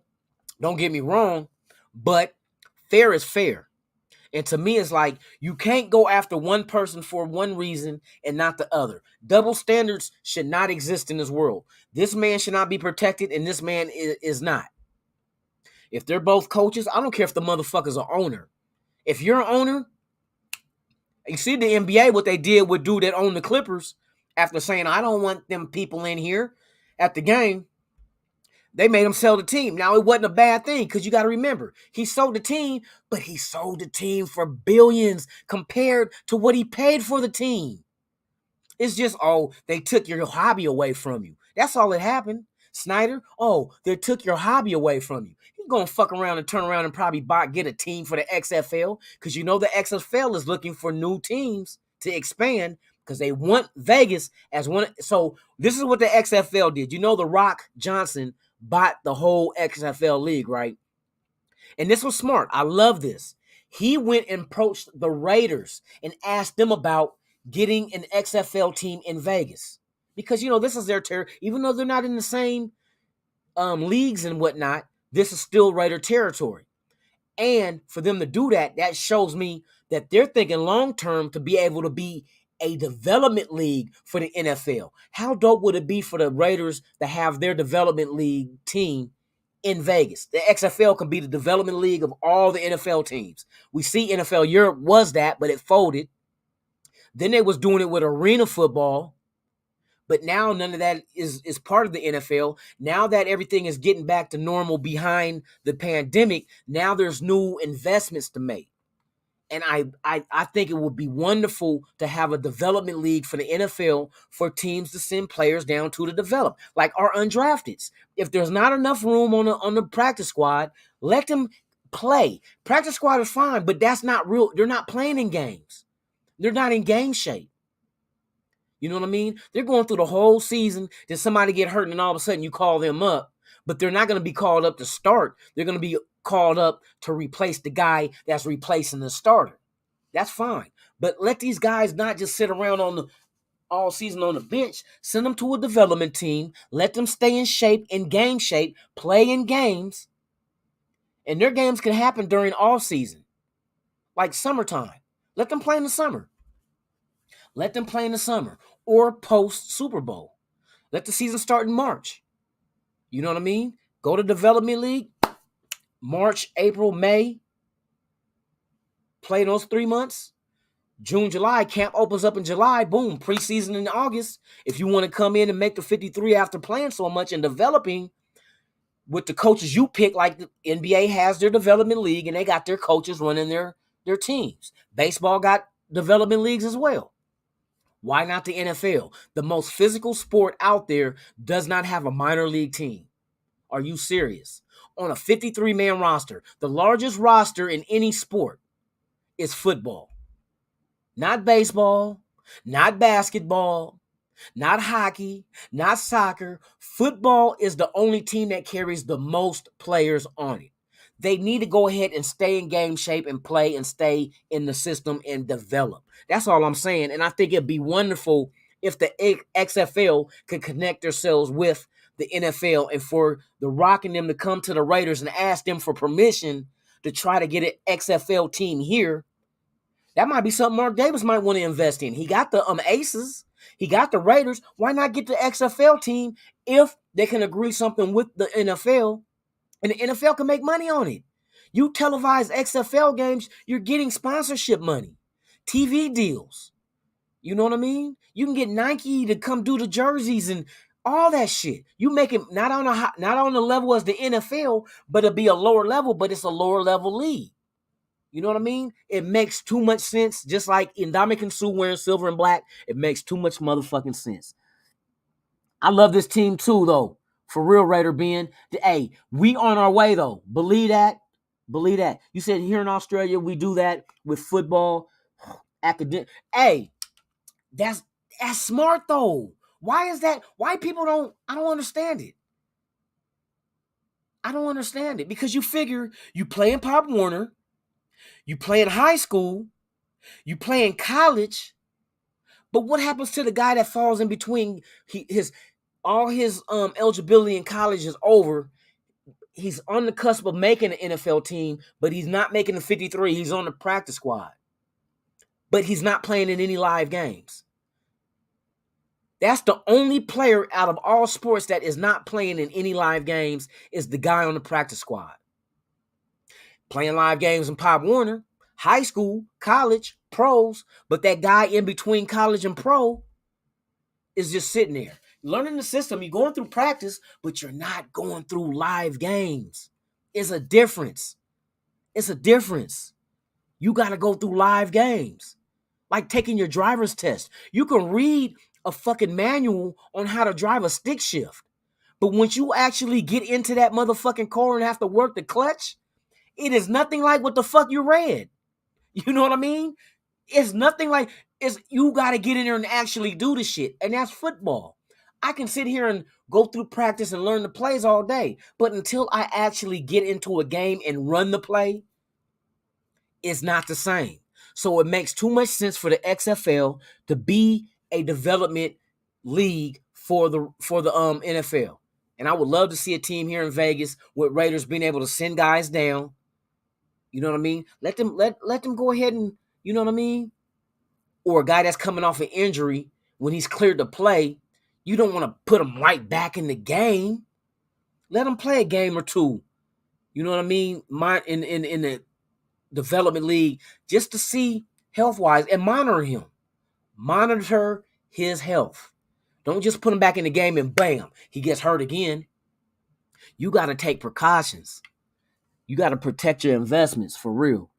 Don't get me wrong. But fair is fair. And to me, it's like you can't go after one person for one reason and not the other. Double standards should not exist in this world. This man should not be protected, and this man is not. If they're both coaches, I don't care if the motherfucker's an owner. If you're an owner, you see the NBA, what they did with dude that owned the Clippers. After saying, I don't want them people in here at the game, they made him sell the team. Now, it wasn't a bad thing because you got to remember, he sold the team, but he sold the team for billions compared to what he paid for the team. It's just, they took your hobby away from you. That's all that happened. Snyder, they took your hobby away from you. You're going to fuck around and turn around and probably get a team for the XFL because you know the XFL is looking for new teams to expand because they want Vegas as one. So this is what the XFL did. You know, The Rock Johnson bought the whole XFL league, right? And this was smart. I love this. He went and approached the Raiders and asked them about getting an XFL team in Vegas. Because, you know, this is their territory. Even though they're not in the same leagues and whatnot, this is still Raider territory. And for them to do that, that shows me that they're thinking long-term to be able to be a development league for the NFL. How dope would it be for the Raiders to have their development league team in Vegas? The XFL can be the development league of all the NFL teams. We see NFL Europe was that, but it folded. Then they was doing it with arena football. But now none of that is part of the NFL. Now that everything is getting back to normal behind the pandemic, now there's new investments to make. And I think it would be wonderful to have a development league for the NFL for teams to send players down to develop, like our undrafteds. If there's not enough room on the practice squad, let them play. Practice squad is fine, but that's not real. They're not playing in games. They're not in game shape. You know what I mean? They're going through the whole season. Then somebody get hurt, and all of a sudden you call them up. But they're not going to be called up to start. They're going to be called up to replace the guy that's replacing the starter. That's fine. But let these guys not just sit around all season on the bench. Send them to a development team. Let them stay in shape, in game shape, play in games. And their games can happen during all season, like summertime. Let them play in the summer. Let them play in the summer or post Super Bowl. Let the season start in March. You know what I mean? Go to development league, March, April, May. Play those 3 months. June, July, camp opens up in July. Boom, preseason in August. If you want to come in and make the 53 after playing so much and developing, with the coaches you pick, like the NBA has their development league and they got their coaches running their teams. Baseball got development leagues as well. Why not the NFL? The most physical sport out there does not have a minor league team. Are you serious? On a 53-man roster, the largest roster in any sport is football. Not baseball, not basketball, not hockey, not soccer. Football is the only team that carries the most players on it. They need to go ahead and stay in game shape and play and stay in the system and develop. That's all I'm saying. And I think it'd be wonderful if the XFL could connect themselves with the NFL and for The Rock and them to come to the Raiders and ask them for permission to try to get an XFL team here. That might be something Mark Davis might want to invest in. He got the Aces. He got the Raiders. Why not get the XFL team if they can agree something with the NFL and the NFL can make money on it? You televise XFL games, you're getting sponsorship money, TV deals. You know what I mean? You can get Nike to come do the jerseys and all that shit. You make it not on the level as the NFL, but it'll be a lower level, but it's a lower level league. You know what I mean? It makes too much sense. Just like Ndamukong Suh wearing silver and black, it makes too much motherfucking sense. I love this team too, though. For real, Raider Ben. Hey, we on our way, though. Believe that. Believe that. You said here in Australia, we do that with football. Academic. Hey, that's smart, though. Why is that? Why people I don't understand it. I don't understand it. Because you figure you play in Pop Warner, you play in high school, you play in college, but what happens to the guy that falls in between? All his eligibility in college is over. He's on the cusp of making an NFL team, but he's not making the 53. He's on the practice squad, but he's not playing in any live games. That's the only player out of all sports that is not playing in any live games is the guy on the practice squad. Playing live games in Pop Warner, high school, college, pros, but that guy in between college and pro is just sitting there. Learning the system, you're going through practice, but you're not going through live games. It's a difference. It's a difference. You got to go through live games. Like taking your driver's test. You can read a fucking manual on how to drive a stick shift. But once you actually get into that motherfucking car and have to work the clutch, it is nothing like what the fuck you read. You know what I mean? It's nothing like, you got to get in there and actually do the shit. And that's football. I can sit here and go through practice and learn the plays all day. But until I actually get into a game and run the play, it's not the same. So it makes too much sense for the XFL to be a development league for the NFL. And I would love to see a team here in Vegas with Raiders being able to send guys down. You know what I mean? Let them go ahead and, you know what I mean? Or a guy that's coming off an injury, when he's cleared to play, you don't want to put him right back in the game. Let him play a game or two. You know what I mean? In the development league, just to see health-wise and monitor him. Monitor his health. Don't just put him back in the game and bam, he gets hurt again. You got to take precautions. You got to protect your investments for real.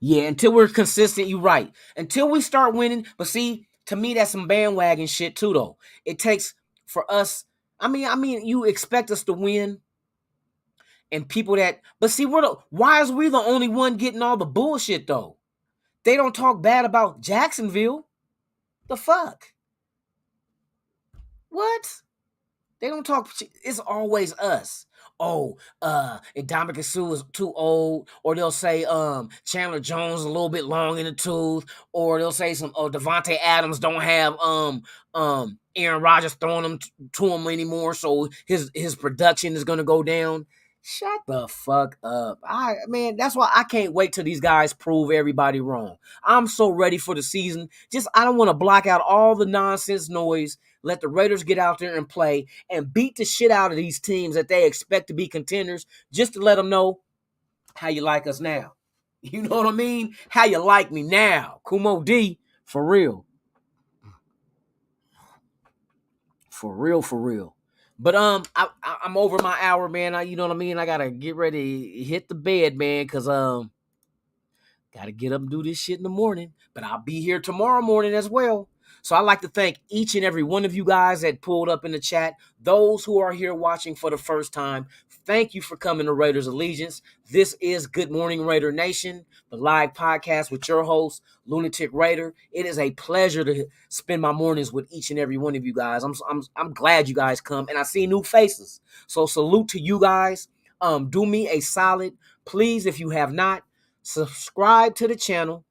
Yeah, until we're consistent, you're right. Until we start winning. But see, to me, that's some bandwagon shit too, though. It takes for us. I mean, you expect us to win. And people that, but see, why is we the only one getting all the bullshit, though? They don't talk bad about Jacksonville. The fuck? What? They don't talk. It's always us. Oh, Ndamukong Suh is too old, or they'll say Chandler Jones is a little bit long in the tooth, or they'll say Devontae Adams don't have Aaron Rodgers throwing them to him anymore, so his production is gonna go down. Shut the fuck up. Man, that's why I can't wait till these guys prove everybody wrong. I'm so ready for the season. I don't want to block out all the nonsense noise. Let the Raiders get out there and play and beat the shit out of these teams that they expect to be contenders, just to let them know how you like us now. You know what I mean? How you like me now. Kumo D, for real. For real, for real. But I'm over my hour, man. You know what I mean? I gotta get ready to hit the bed, man, because gotta get up and do this shit in the morning. But I'll be here tomorrow morning as well. So I'd like to thank each and every one of you guys that pulled up in the chat. Those who are here watching for the first time, thank you for coming to Raiders Allegiance. This is Good Morning Raider Nation, the live podcast with your host, Lunatic Raider. It is a pleasure to spend my mornings with each and every one of you guys. I'm glad you guys come, and I see new faces. So salute to you guys. Do me a solid, please, if you have not, subscribe to the channel,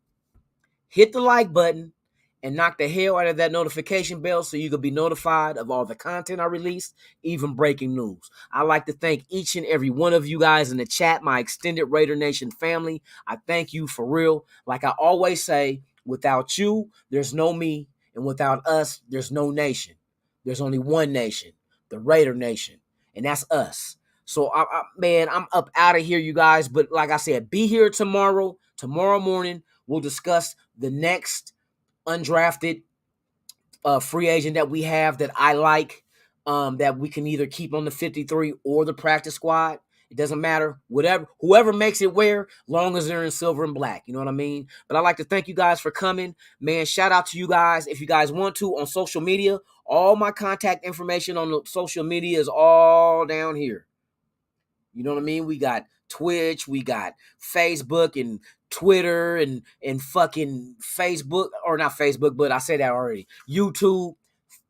hit the like button, and knock the hell out of that notification bell so you can be notified of all the content I release, even breaking news. I'd like to thank each and every one of you guys in the chat, my extended Raider Nation family. I thank you for real. Like I always say, without you, there's no me, and without us, there's no nation. There's only one nation, the Raider Nation, and that's us. So, man, I'm up out of here, you guys. But like I said, be here tomorrow. Tomorrow morning, we'll discuss the next undrafted free agent that we have that I like, that we can either keep on the 53 or the practice squad. It doesn't matter. Whoever makes it wear, long as they're in silver and black. You know what I mean? But I'd like to thank you guys for coming. Man, shout out to you guys. If you guys want to, on social media, all my contact information on the social media is all down here. You know what I mean? We got Twitch, we got Facebook and Twitter and fucking Facebook, or not Facebook, but I said that already. YouTube,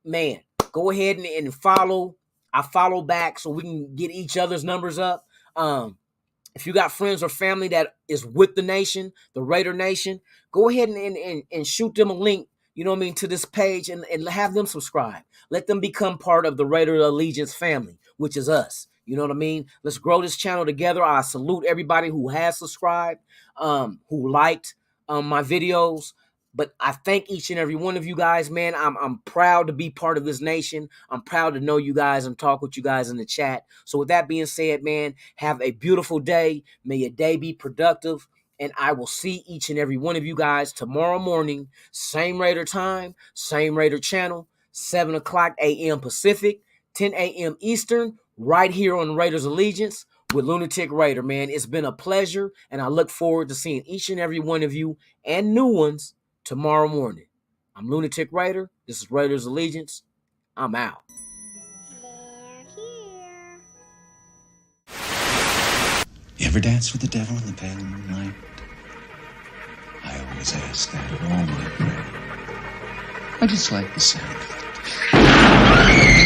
man, go ahead and follow. I follow back so we can get each other's numbers up. If you got friends or family that is with the nation, the Raider Nation, go ahead and shoot them a link, you know what I mean, to this page and have them subscribe. Let them become part of the Raider Allegiance family, which is us. You know what I mean? Let's grow this channel together. I salute everybody who has subscribed, who liked my videos. But I thank each and every one of you guys, man. I'm proud to be part of this nation. I'm proud to know you guys and talk with you guys in the chat. So with that being said, man, have a beautiful day. May your day be productive. And I will see each and every one of you guys tomorrow morning. Same Raider time, same Raider channel, 7 o'clock a.m. Pacific, 10 a.m. Eastern, right here on Raiders Allegiance with Lunatic Raider, man. It's been a pleasure, and I look forward to seeing each and every one of you and new ones tomorrow morning. I'm Lunatic Raider. This is Raiders Allegiance. I'm out. You ever dance with the devil in the pale moonlight? I always ask that at all my prayer. I just like the sound of it.